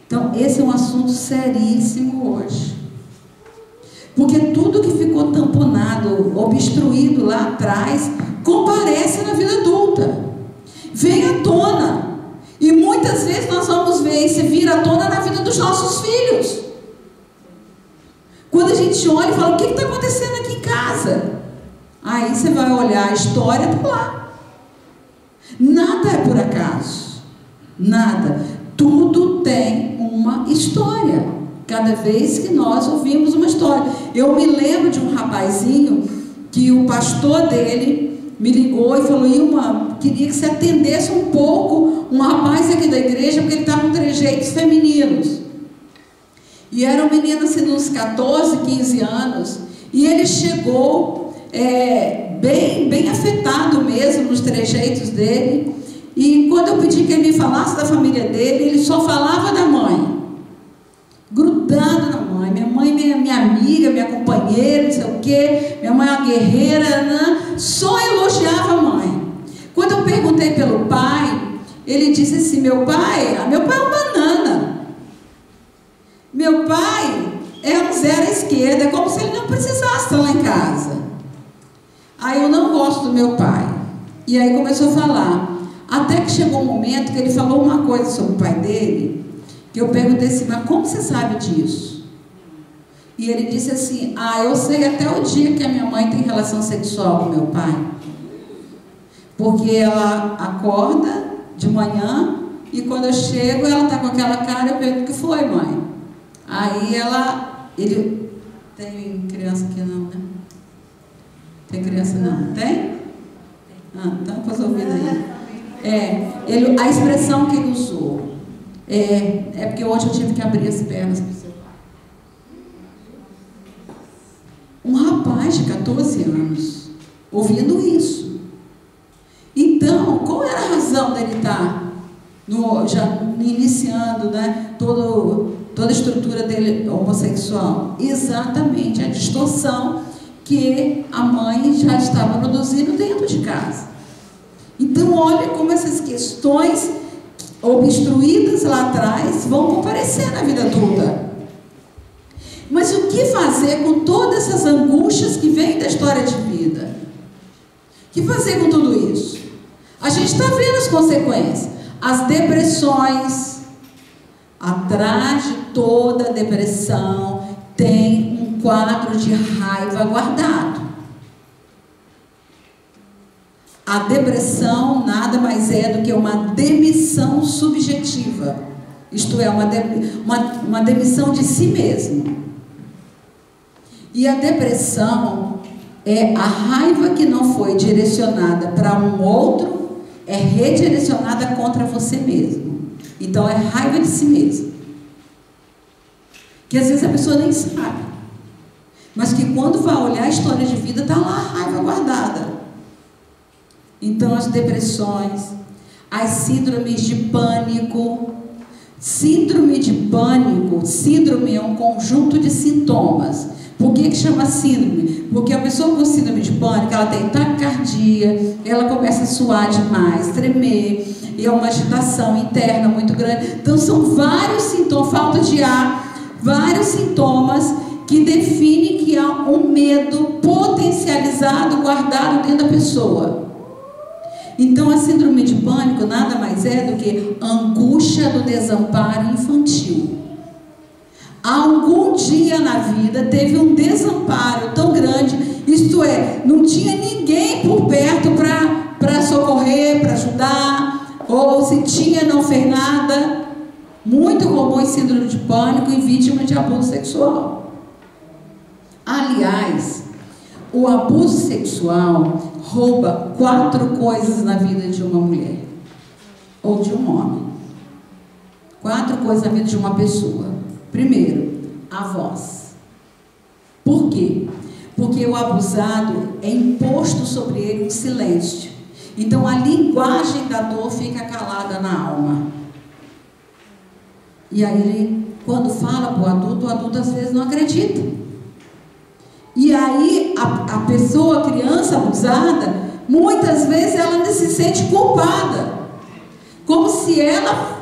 [SPEAKER 1] Então, esse é um assunto seríssimo hoje. Porque tudo que ficou tamponado, obstruído lá atrás, comparece na vida adulta. Vem à tona. E muitas vezes nós vamos ver isso vir à tona na vida dos nossos filhos. Quando a gente olha e fala, o que está acontecendo aqui em casa? Aí você vai olhar, a história está lá. Nada é por acaso. Nada. Tudo tem uma história. Cada vez que nós ouvimos uma história. Eu me lembro de um rapazinho que o pastor dele me ligou e falou, Ilma, queria que você atendesse um pouco um rapaz aqui da igreja, porque ele estava com trejeitos femininos. E era um menino assim, de uns 14, 15 anos, e ele chegou bem afetado mesmo nos trejeitos dele. E quando eu pedi que ele me falasse da família dele, ele só falava da mãe, grudado na mãe. Minha mãe, minha amiga, minha companheira, não sei o quê, minha mãe é uma guerreira, né? Só elogiava a mãe. Quando eu perguntei pelo pai, ele disse assim, meu pai é uma banana. Meu pai é um zero à esquerda, é como se ele não precisasse estar lá em casa. Aí eu não gosto do meu pai. E aí começou a falar. Até que chegou um momento que ele falou uma coisa sobre o pai dele, que eu perguntei assim, mas como você sabe disso? E ele disse assim, eu sei até o dia que a minha mãe tem relação sexual com meu pai. Porque ela acorda de manhã e quando eu chego, ela está com aquela cara, eu pergunto, o que foi, mãe? Aí ele tem criança aqui não, né? Tem criança não? Tem? Então depois eu ouvi daí. A expressão que ele usou é porque hoje eu tive que abrir as pernas para o seu pai. Um rapaz de 14 anos ouvindo isso. Então, qual era a razão dele estar já iniciando, né, toda a estrutura dele homossexual? Exatamente a distorção que a mãe já estava produzindo dentro de casa. Então, olha como essas questões obstruídas lá atrás vão comparecer na vida adulta. Mas o que fazer com todas essas angústias que vêm da história de vida? O que fazer com tudo isso? A gente está vendo as consequências. As depressões. Atrás de toda depressão tem um quadro de raiva guardado. A depressão nada mais é do que uma demissão subjetiva. Isto é, uma demissão de si mesmo. E a depressão é a raiva que não foi direcionada para um outro, é redirecionada contra você mesmo. Então é raiva de si mesmo. Que às vezes a pessoa nem sabe. Mas que quando vai olhar a história de vida, está lá a raiva guardada. Então as depressões, as síndromes de pânico. Síndrome de pânico, síndrome é um conjunto de sintomas. Por que chama síndrome? Porque a pessoa com síndrome de pânico, ela tem taquicardia, ela começa a suar demais, tremer, e é uma agitação interna muito grande. Então são vários sintomas, falta de ar, vários sintomas que definem que há um medo potencializado, guardado dentro da pessoa. Então a síndrome de pânico nada mais é do que angústia do desamparo infantil. Algum dia na vida teve um desamparo tão grande, isto é, não tinha ninguém por perto para socorrer, para ajudar, ou se tinha, não fez nada. Muito comum em síndrome de pânico e vítima de abuso sexual. Aliás, o abuso sexual rouba 4 coisas na vida de uma mulher ou de um homem. 4 coisas na vida de uma pessoa. Primeiro, a voz. Por quê? Porque o abusado é imposto sobre ele um silêncio. Então a linguagem da dor fica calada na alma. E aí ele, quando fala para o adulto às vezes não acredita. E aí a pessoa, a criança abusada, muitas vezes ela se sente culpada. Como se ela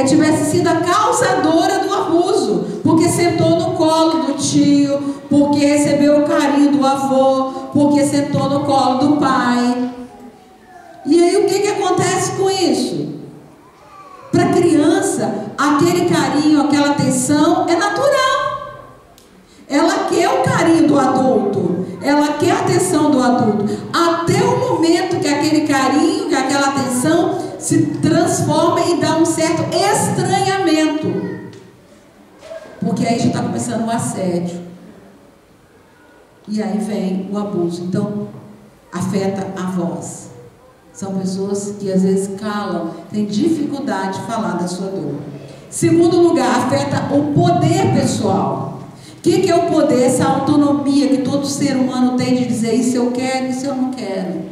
[SPEAKER 1] tivesse sido a causadora do abuso, porque sentou no colo do tio, porque recebeu o carinho do avô, porque sentou no colo do pai. E aí o que acontece com isso? Para a criança, aquele carinho, aquela atenção é natural. Ela quer o carinho do adulto, ela quer a atenção do adulto, até o momento que aquele carinho, que aquela atenção se transforma e dá um certo estranhamento, porque aí já está começando o assédio, e aí vem o abuso. Então afeta a voz. São pessoas que às vezes calam, têm dificuldade de falar da sua dor. Segundo lugar, afeta o poder pessoal. O que é o poder? Essa autonomia que todo ser humano tem de dizer isso eu quero, isso eu não quero.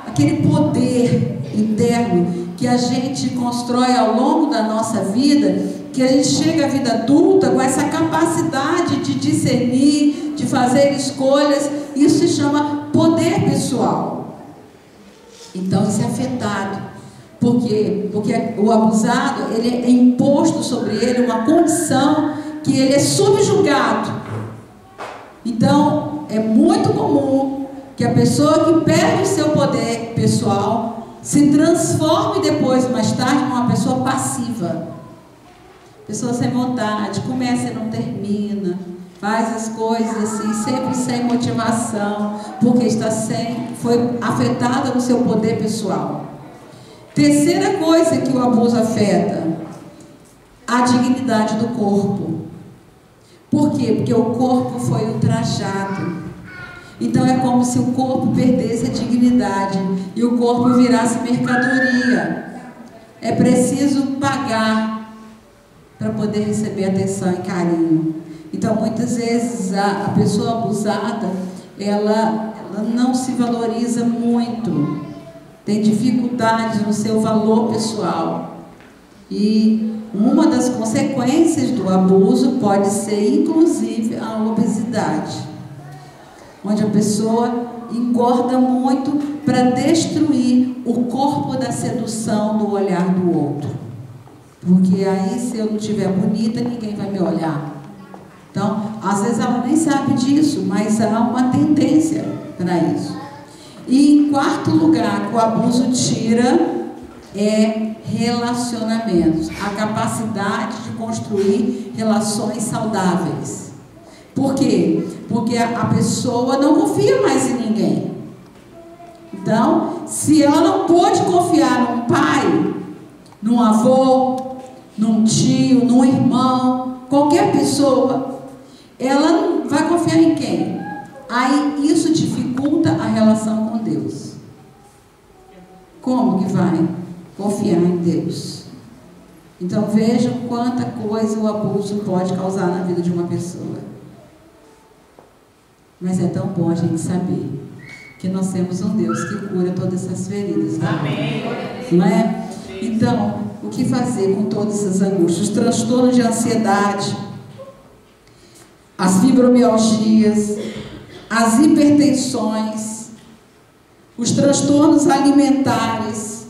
[SPEAKER 1] Aquele poder interno que a gente constrói ao longo da nossa vida, que a gente chega à vida adulta com essa capacidade de discernir, de fazer escolhas. Isso se chama poder pessoal. Então isso é afetado. Por quê? Porque o abusado, ele é imposto sobre ele uma condição que ele é subjugado. Então é muito comum que a pessoa que perde o seu poder pessoal se transforme depois, mais tarde, numa pessoa passiva. Pessoa sem vontade, começa e não termina, faz as coisas assim, sempre sem motivação, porque foi afetada no seu poder pessoal. Terceira coisa que o abuso afeta, a dignidade do corpo. Por quê? Porque o corpo foi ultrajado. Então é como se o corpo perdesse a dignidade e o corpo virasse mercadoria. É preciso pagar para poder receber atenção e carinho. Então muitas vezes a pessoa abusada, ela não se valoriza muito, tem dificuldades no seu valor pessoal. E uma das consequências do abuso pode ser inclusive a obesidade, onde a pessoa engorda muito para destruir o corpo da sedução do olhar do outro. Porque aí, se eu não estiver bonita, ninguém vai me olhar. Então, às vezes ela nem sabe disso, mas há uma tendência para isso. E em quarto lugar, que o abuso tira relacionamentos, a capacidade de construir relações saudáveis. Por quê? Porque a pessoa não confia mais em ninguém. Então, se ela não pôde confiar num pai, num avô, num tio, num irmão, qualquer pessoa, ela não vai confiar em quem? Aí isso dificulta a relação com Deus. Como que vai confiar em Deus? Então vejam quanta coisa o abuso pode causar na vida de uma pessoa. Mas é tão bom a gente saber que nós temos um Deus que cura todas essas feridas. Amém. Não é? Então, o que fazer com todas essas angústias? Os transtornos de ansiedade, as fibromialgias, as hipertensões, os transtornos alimentares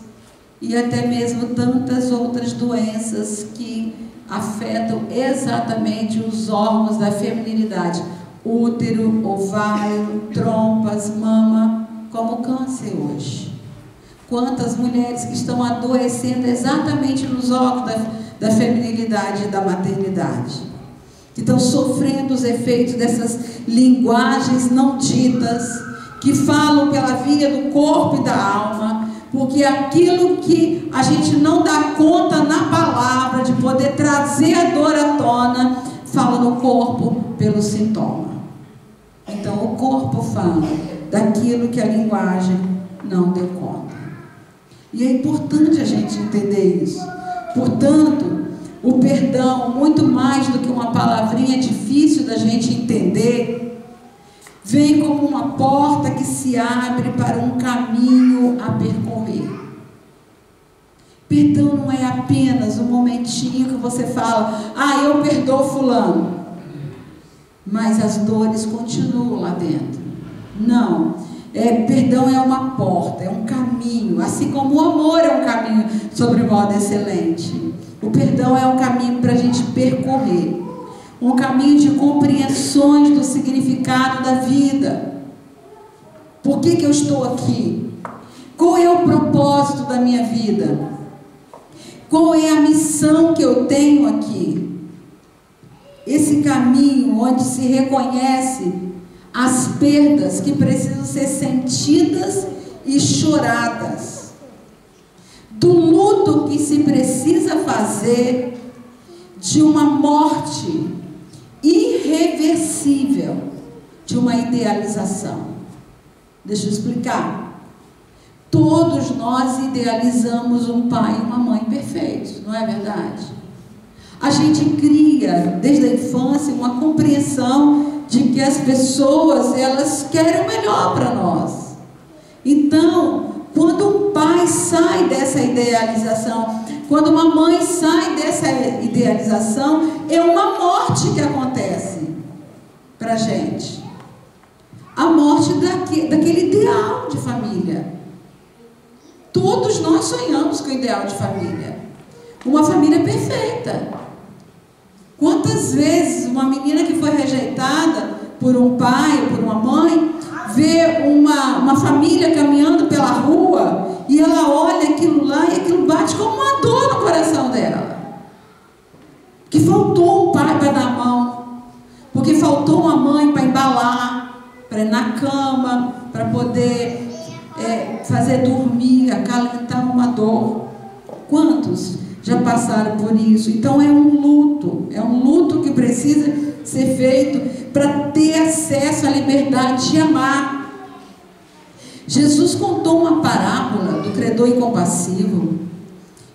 [SPEAKER 1] e até mesmo tantas outras doenças que afetam exatamente os órgãos da feminilidade. Útero, ovário, trompas, mama, como o câncer hoje. Quantas mulheres que estão adoecendo exatamente nos órgãos da feminilidade e da maternidade, que estão sofrendo os efeitos dessas linguagens não ditas, que falam pela via do corpo e da alma, porque aquilo que a gente não dá conta na palavra, de poder trazer a dor à tona, fala no corpo pelo sintoma. Então o corpo fala daquilo que a linguagem não deu conta. E é importante a gente entender isso. Portanto, o perdão, muito mais do que uma palavrinha difícil da gente entender, vem como uma porta que se abre para um caminho a percorrer. Perdão não é apenas um momentinho que você fala, eu perdoo fulano, mas as dores continuam lá dentro. Não. Perdão é uma porta, é um caminho, assim como o amor é um caminho sobre modo excelente. O perdão é um caminho para a gente percorrer, um caminho de compreensões do significado da vida. Por que eu estou aqui? Qual é o propósito da minha vida? Qual é a missão que eu tenho aqui? Esse caminho onde se reconhece as perdas que precisam ser sentidas e choradas, do luto que se precisa fazer, de uma morte irreversível, de uma idealização. Deixa eu explicar. Todos nós idealizamos um pai e uma mãe perfeitos, não é verdade? A gente cria, desde a infância, uma compreensão de que as pessoas, elas querem o melhor para nós. Então, quando um pai sai dessa idealização, quando uma mãe sai dessa idealização, é uma morte que acontece para a gente. A morte daquele ideal de família. Todos nós sonhamos com o ideal de família. Uma família perfeita. Quantas vezes uma menina que foi rejeitada por um pai ou por uma mãe vê uma família caminhando pela rua e ela olha aquilo lá e aquilo bate como uma dor no coração dela. Que faltou um pai para dar a mão, porque faltou uma mãe para embalar, para ir na cama, para poder fazer dormir, acalentar uma dor. Quantos já passaram por isso? Então é um luto que precisa ser feito para ter acesso à liberdade de amar. Jesus contou uma parábola do credor incompassivo,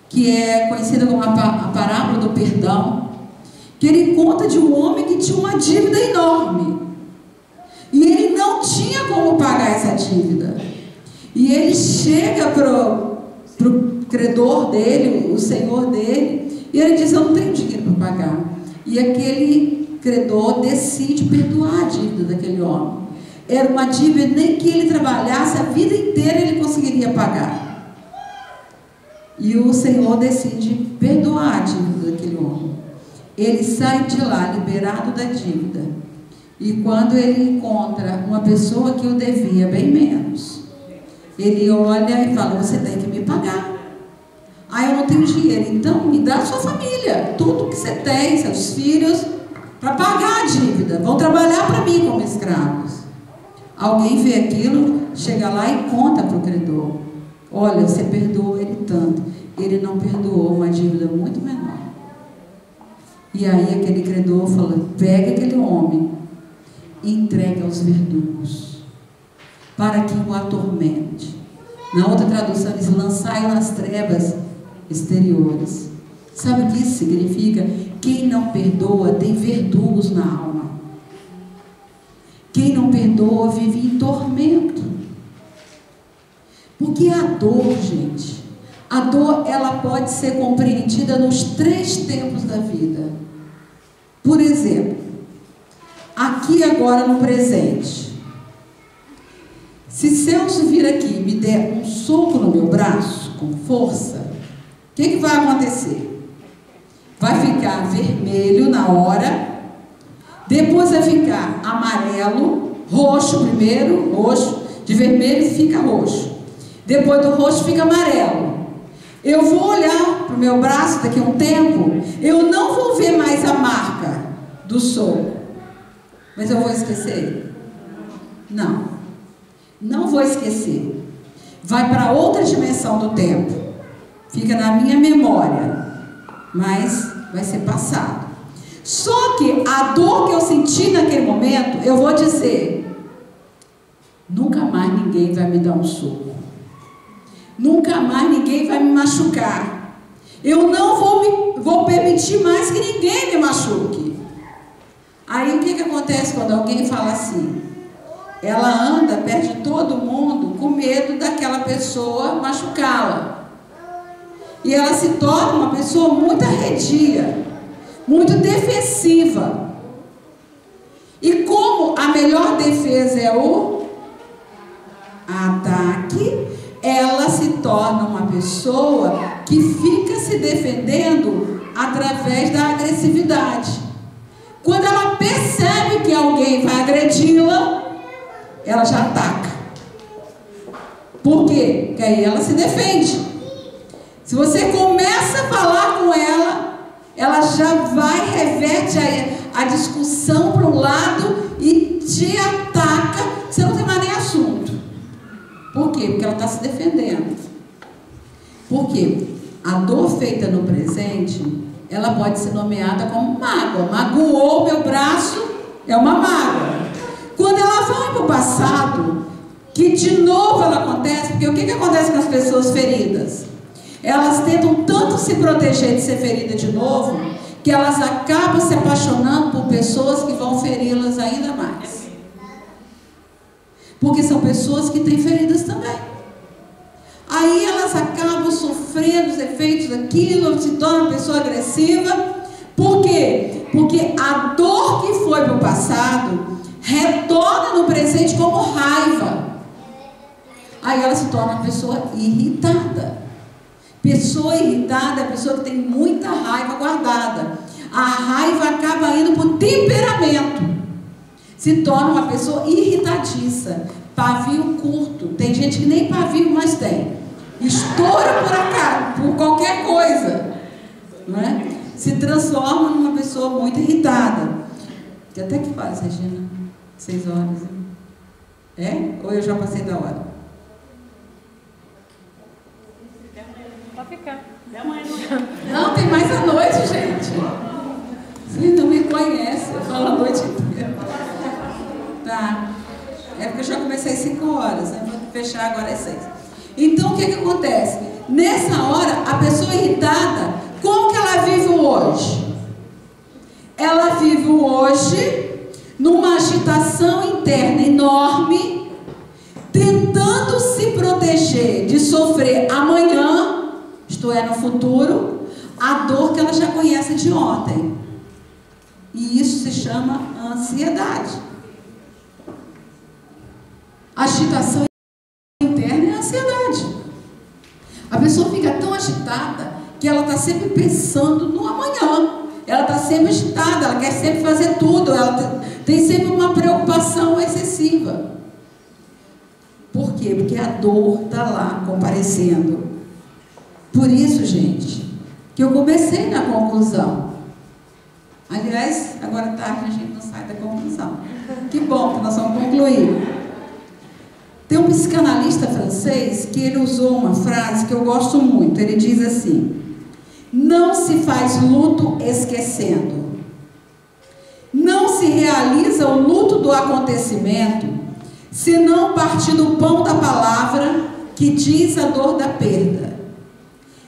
[SPEAKER 1] que é conhecida como a parábola do perdão, que ele conta de um homem que tinha uma dívida enorme, e ele não tinha como pagar essa dívida, e ele chega pro credor dele, o senhor dele, e ele diz: eu não tenho dinheiro para pagar. E aquele credor decide perdoar a dívida daquele homem. Era uma dívida nem que ele trabalhasse a vida inteira ele conseguiria pagar. E o senhor decide perdoar a dívida daquele homem. Ele sai de lá liberado da dívida, e quando ele encontra uma pessoa que o devia bem menos, ele olha e fala: você tem que me pagar. Eu não tenho dinheiro. Então me dá a sua família, tudo que você tem, seus filhos, para pagar a dívida. Vão trabalhar para mim como escravos. Alguém vê aquilo, chega lá e conta para o credor: olha, você perdoou ele tanto, ele não perdoou uma dívida muito menor. E aí aquele credor fala: pega aquele homem e entrega aos verdugos, para que o atormente. Na outra tradução diz: lançai nas trevas exteriores. Sabe o que isso significa? Quem não perdoa tem verdugos na alma. Quem não perdoa vive em tormento. Porque a dor, gente, a dor, ela pode ser compreendida nos 3 tempos da vida. Por exemplo, aqui agora no presente, se Celso vir aqui e me der um soco no meu braço, com força, o que vai acontecer? Vai ficar vermelho na hora, depois vai ficar amarelo, roxo primeiro, roxo, de vermelho fica roxo, depois do roxo fica amarelo. Eu vou olhar para o meu braço daqui a um tempo, eu não vou ver mais a marca do soco, mas eu vou esquecer? Não vou esquecer. Vai para outra dimensão do tempo, fica na minha memória, mas vai ser passado. Só que a dor que eu senti naquele momento, eu vou dizer: nunca mais ninguém vai me dar um soco, nunca mais ninguém vai me machucar, eu não vou permitir mais que ninguém me machuque. Aí o que acontece quando alguém fala assim? Ela anda perto de todo mundo com medo daquela pessoa machucá-la. E ela se torna uma pessoa muito arredia, muito defensiva. E como a melhor defesa é o ataque, ela se torna uma pessoa que fica se defendendo através da agressividade. Quando ela percebe que alguém vai agredi-la, ela já ataca. Por quê? Porque aí ela se defende. Se você começa a falar com ela, ela já vai, reverte a discussão para um lado e te ataca, você não tem mais nem assunto. Por quê? Porque ela está se defendendo. Por quê? A dor feita no presente, ela pode ser nomeada como mágoa. Magoou meu braço, é uma mágoa. Quando ela vai para o passado, que de novo ela acontece, porque o que acontece com as pessoas feridas? Elas tentam tanto se proteger de ser ferida de novo, que elas acabam se apaixonando por pessoas que vão feri-las ainda mais. Porque são pessoas que têm feridas também. Aí elas acabam sofrendo os efeitos daquilo, se tornam uma pessoa agressiva. Por quê? Porque a dor que foi para o passado retorna no presente como raiva. Aí ela se torna uma pessoa irritada. Pessoa irritada é a pessoa que tem muita raiva guardada. A raiva acaba indo para o temperamento. Se torna uma pessoa irritadiça. Pavio curto. Tem gente que nem pavio mais tem. Estoura por acaso, por qualquer coisa. Não é? Se transforma numa pessoa muito irritada. Que até que faz, Regina? 6 horas. É? Ou eu já passei da hora?
[SPEAKER 4] Pode ficar.
[SPEAKER 1] Não, tem mais à noite, gente. Vocês não me conhecem, eu falo a noite inteira. Tá. É porque eu já comecei às 5 horas, né? Vou fechar agora às 6. Então, o que acontece? Nessa hora, a pessoa irritada, como que ela vive o hoje? Ela vive o hoje numa agitação interna enorme, tentando se proteger de sofrer amanhã, isto é, no futuro, a dor que ela já conhece de ontem. E isso se chama ansiedade. Agitação interna é ansiedade. A pessoa fica tão agitada que ela está sempre pensando no amanhã. Ela está sempre agitada, ela quer sempre fazer tudo, ela tem sempre uma preocupação excessiva. Por quê? Porque a dor está lá comparecendo. Por isso, gente, que eu comecei na conclusão. Aliás, agora à tarde a gente não sai da conclusão. Que bom que nós vamos concluir. Tem um psicanalista francês que ele usou uma frase que eu gosto muito. Ele diz assim: não se faz luto esquecendo. Não se realiza o luto do acontecimento se não partir do pão da palavra que diz a dor da perda.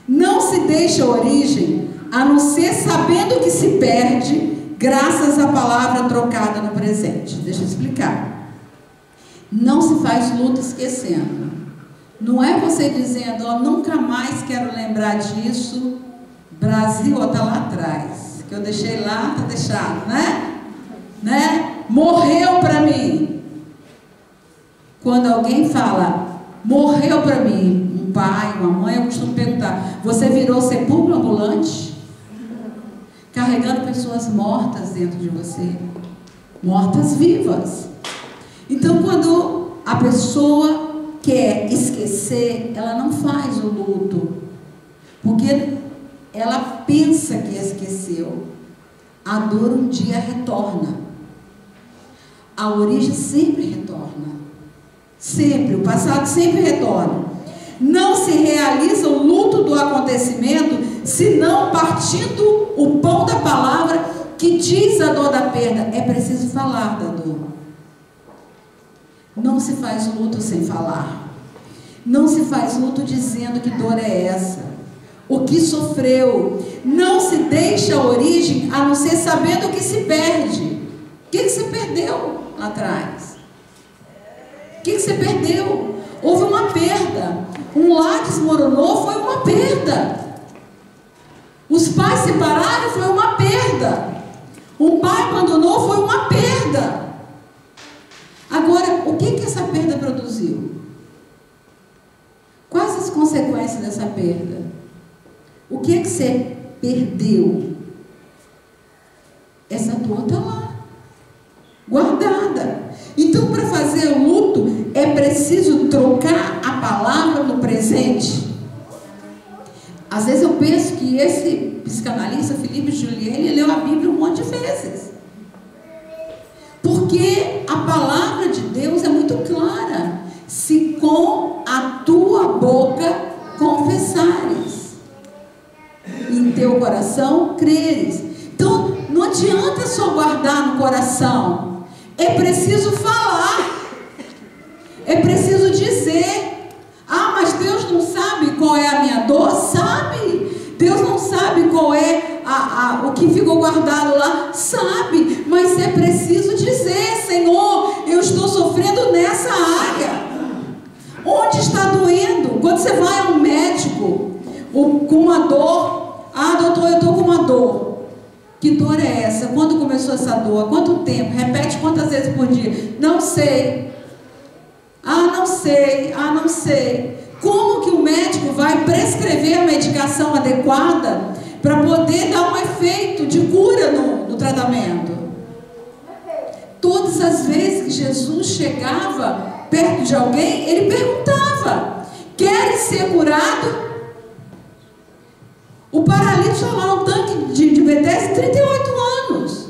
[SPEAKER 1] Não se deixa origem a não ser sabendo que se perde graças à palavra trocada no presente. Deixa eu explicar. Não se faz luto esquecendo. Não é você dizendo, oh, nunca mais quero lembrar disso. Brasil, ó, tá lá atrás. Que eu deixei lá, tá deixado, né? Morreu para mim. Quando alguém fala, morreu para mim, um pai, uma mãe, eu costumo perguntar, você virou sepulcro ambulante? Carregando pessoas mortas dentro de você. Mortas vivas. Então, quando a pessoa quer esquecer, ela não faz o luto, porque ela pensa que esqueceu. A dor um dia retorna. A origem sempre retorna. Sempre, o passado sempre retorna. Não se realiza o luto do acontecimento, senão partindo o pão da palavra que diz a dor da perda. É preciso falar da dor. Não se faz luto sem falar. Não se faz luto dizendo que dor é essa. O que sofreu. Não se deixa a origem a não ser sabendo o que se perde. O que você perdeu lá atrás? O que você perdeu? Houve uma perda. Um lar desmoronou, foi uma perda. Os pais separaram, foi uma perda. Um pai abandonou, foi uma perda. Agora, o que essa perda produziu? dessa perda? O que é que você perdeu? Essa dor está lá, guardada. Então, para fazer o luto, é preciso trocar a palavra no presente. Às vezes eu penso que esse psicanalista, Felipe Julienne, ele leu a Bíblia um monte de vezes. Porque a palavra de Deus é muito clara. Se com a tua boca confessares, em teu coração creres. Então, não adianta só guardar no coração. É preciso falar. É preciso dizer. Ah, mas Deus não sabe qual é a minha dor? Sabe. Deus não sabe qual é o que ficou guardado lá? Sabe. Mas é preciso dizer: Senhor, eu estou sofrendo nessa área. Onde está doendo? Quando você vai a um médico com uma dor: ah, doutor, eu estou com uma dor. Que dor é essa? Quando começou essa dor? Há quanto tempo? Repete quantas vezes por dia? Não sei. Ah, não sei. Ah, não sei. Como que o médico vai prescrever a medicação adequada para poder dar um efeito de cura no tratamento? Todas as vezes que Jesus chegava perto de alguém, ele perguntava: queres ser curado? O paralítico lá no tanque de Betesda, 38 anos.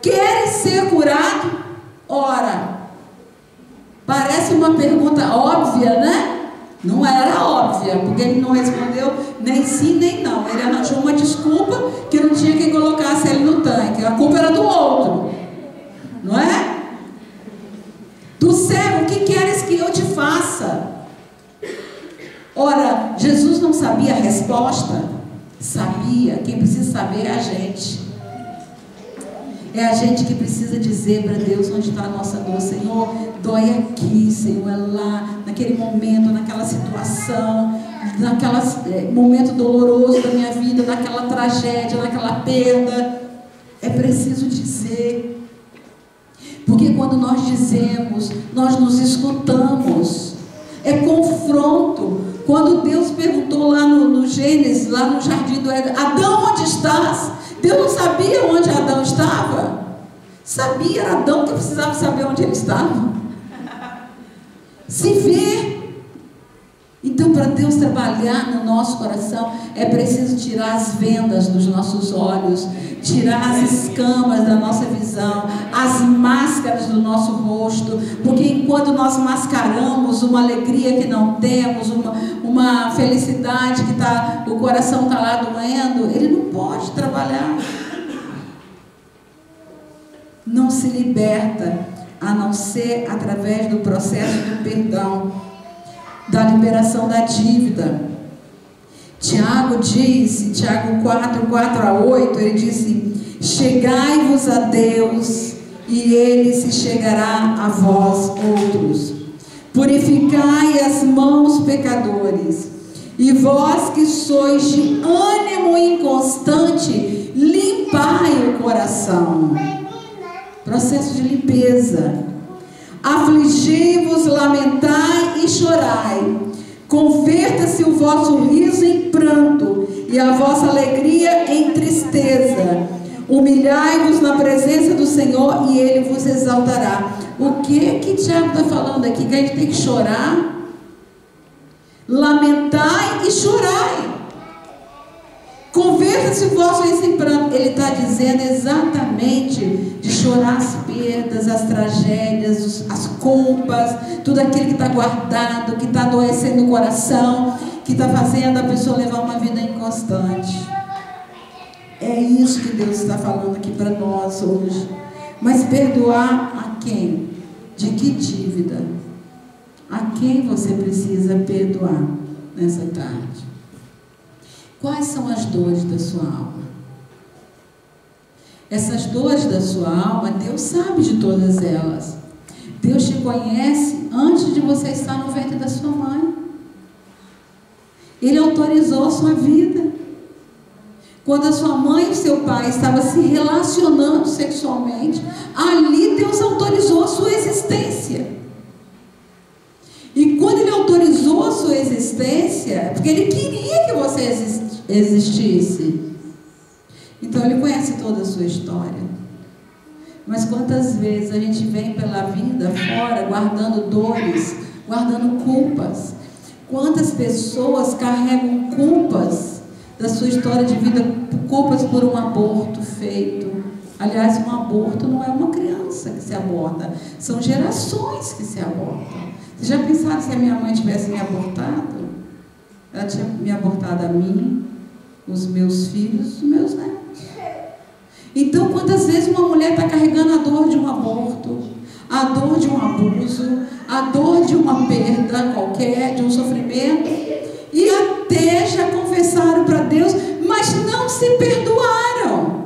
[SPEAKER 1] Queres ser curado? Ora, parece uma pergunta óbvia, né? Não era óbvia, porque ele não respondeu nem sim nem não. Ele arranjou uma desculpa que não tinha quem colocasse ele no tanque. A culpa era do outro, não é? Do cego, o que queres que eu te faça? Ora, Jesus não sabia a resposta? Sabia. Quem precisa saber é a gente. É a gente que precisa dizer para Deus onde está a nossa dor. Senhor, dói aqui, Senhor, é lá, naquele momento, naquela situação, naquele momento doloroso da minha vida, naquela tragédia, naquela perda. É preciso dizer. Porque quando nós dizemos, nós nos escutamos. É confronto. Quando Deus perguntou lá no Gênesis, lá no jardim do Éden: Adão, onde estás? Deus não sabia onde Adão estava? Sabia, era Adão que precisava saber onde ele estava. Se ver. Então, para Deus trabalhar no nosso coração, é preciso tirar as vendas dos nossos olhos, tirar as escamas da nossa visão, as máscaras do nosso rosto, porque enquanto nós mascaramos uma alegria que não temos, uma felicidade que o coração está lá doendo, ele não pode trabalhar. Não se liberta, a não ser através do processo do perdão, da liberação da dívida. Tiago diz, Tiago 4:4-8, ele disse: chegai-vos a Deus e Ele se chegará a vós outros. Purificai as mãos, pecadores, e vós que sois de ânimo inconstante, limpai o coração. Processo de limpeza. Afligi-vos, lamentai e chorai. Converta-se o vosso riso em pranto e a vossa alegria em tristeza. Humilhai-vos na presença do Senhor e Ele vos exaltará. O que Tiago está falando aqui? Que a gente tem que chorar? Lamentai e chorai. Converta-se o vosso riso em pranto. Ele está dizendo exatamente de chorar as perdas, as tragédias, as culpas, tudo aquilo que está guardado, que está adoecendo o coração, que está fazendo a pessoa levar uma vida inconstante. É isso que Deus está falando aqui para nós hoje. Mas perdoar a quem? De que dívida? A quem você precisa perdoar nessa tarde? Quais são as dores da sua alma? Essas dores da sua alma, Deus sabe de todas elas. Deus te conhece antes de você estar no ventre da sua mãe. Ele autorizou a sua vida. Quando a sua mãe e o seu pai estavam se relacionando sexualmente, ali Deus autorizou a sua existência. E quando Ele autorizou a sua existência, porque Ele história. Mas quantas vezes a gente vem pela vida fora guardando dores, guardando culpas. Quantas pessoas carregam culpas da sua história de vida, culpas por um aborto feito. Aliás, um aborto não é uma criança que se aborta, são gerações que se abortam. Vocês já pensaram se a minha mãe tivesse me abortado? Ela tinha me abortado a mim, os meus filhos, os meus netos. Então, quantas vezes uma mulher está carregando a dor de um aborto, a dor de um abuso, a dor de uma perda qualquer, de um sofrimento, e até já confessaram para Deus, mas não se perdoaram.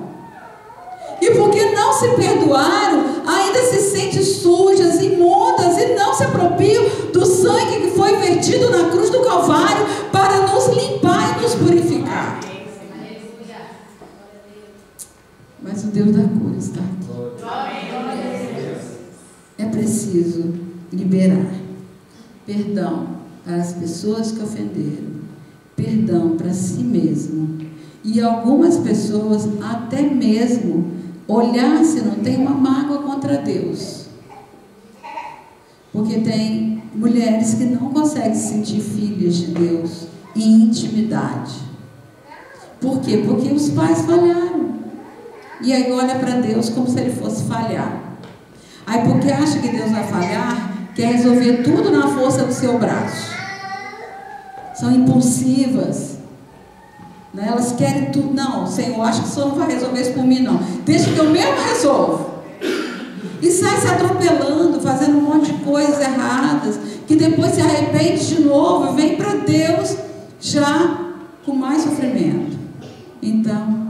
[SPEAKER 1] E porque não se perdoaram, ainda se sentem sujas, imundas, e não se apropriam do sangue que foi vertido na cruz do Calvário para nos limpar e nos purificar. Mas o Deus da cura está aqui. É preciso liberar perdão para as pessoas que ofenderam, perdão para si mesmo, e algumas pessoas até mesmo olhar se não tem uma mágoa contra Deus, porque tem mulheres que não conseguem se sentir filhas de Deus em intimidade. Por quê? Porque os pais falharam. E aí olha para Deus como se ele fosse falhar. Aí porque acha que Deus vai falhar, quer resolver tudo na força do seu braço. São impulsivas. Né? Elas querem tudo. Não, Senhor, acho que o Senhor não vai resolver isso por mim, não. Deixa que eu mesmo resolvo. E sai se atropelando, fazendo um monte de coisas erradas, que depois se arrepende de novo e vem para Deus já com mais sofrimento. Então,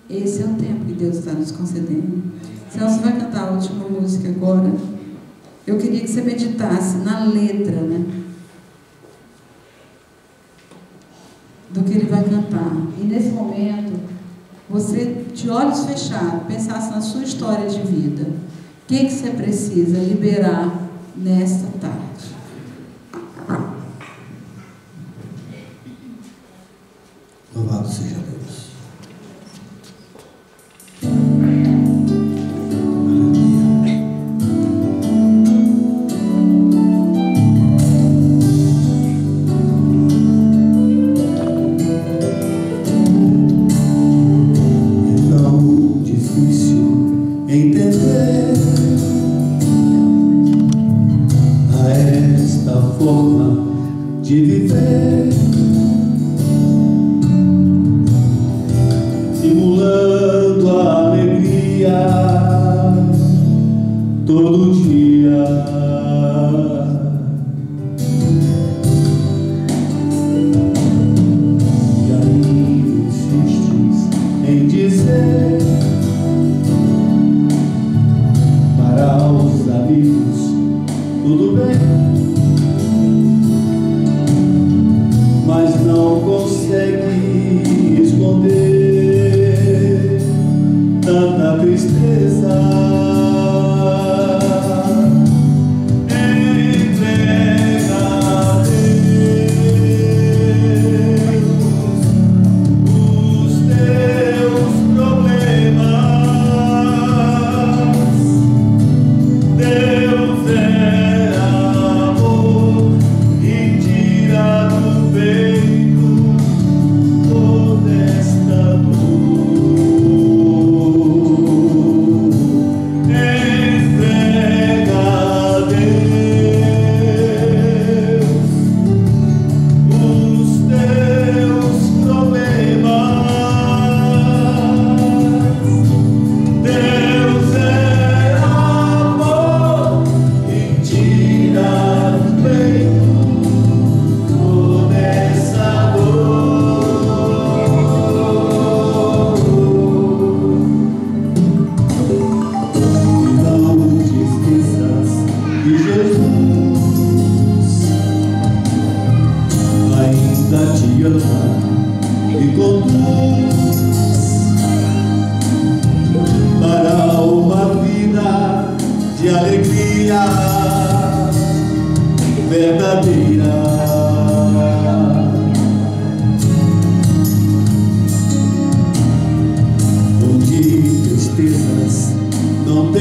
[SPEAKER 1] esse é o tempo que Deus está nos concedendo. Celso vai cantar a última música agora. Eu queria que você meditasse na letra, né, do que ele vai cantar. E nesse momento, você, de olhos fechados, pensasse na sua história de vida. O que você precisa liberar nesta tarde?
[SPEAKER 3] Louvado seja Deus.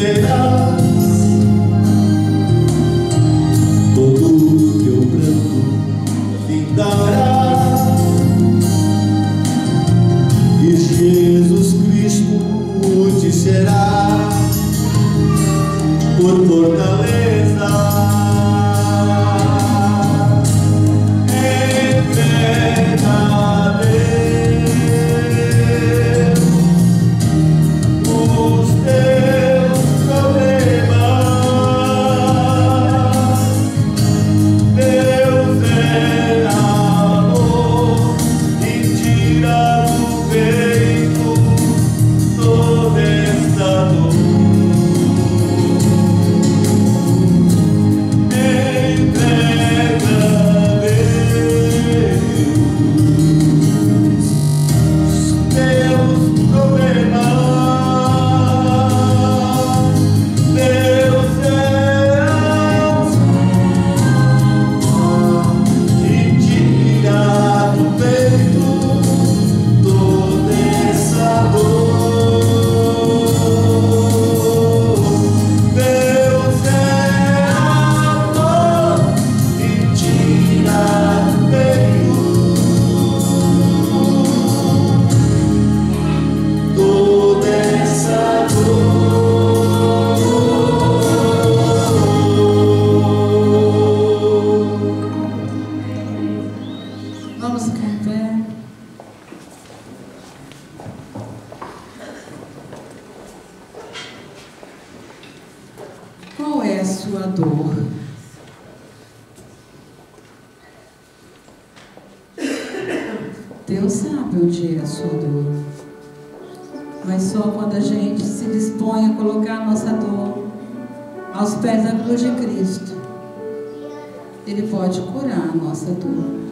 [SPEAKER 3] verás todo o teu pranto findará, e Jesus Cristo te será por fortaleza.
[SPEAKER 1] Qual é a sua dor? Deus sabe onde é a sua dor. Mas só quando a gente se dispõe a colocar a nossa dor aos pés da cruz de Cristo, Ele pode curar a nossa dor.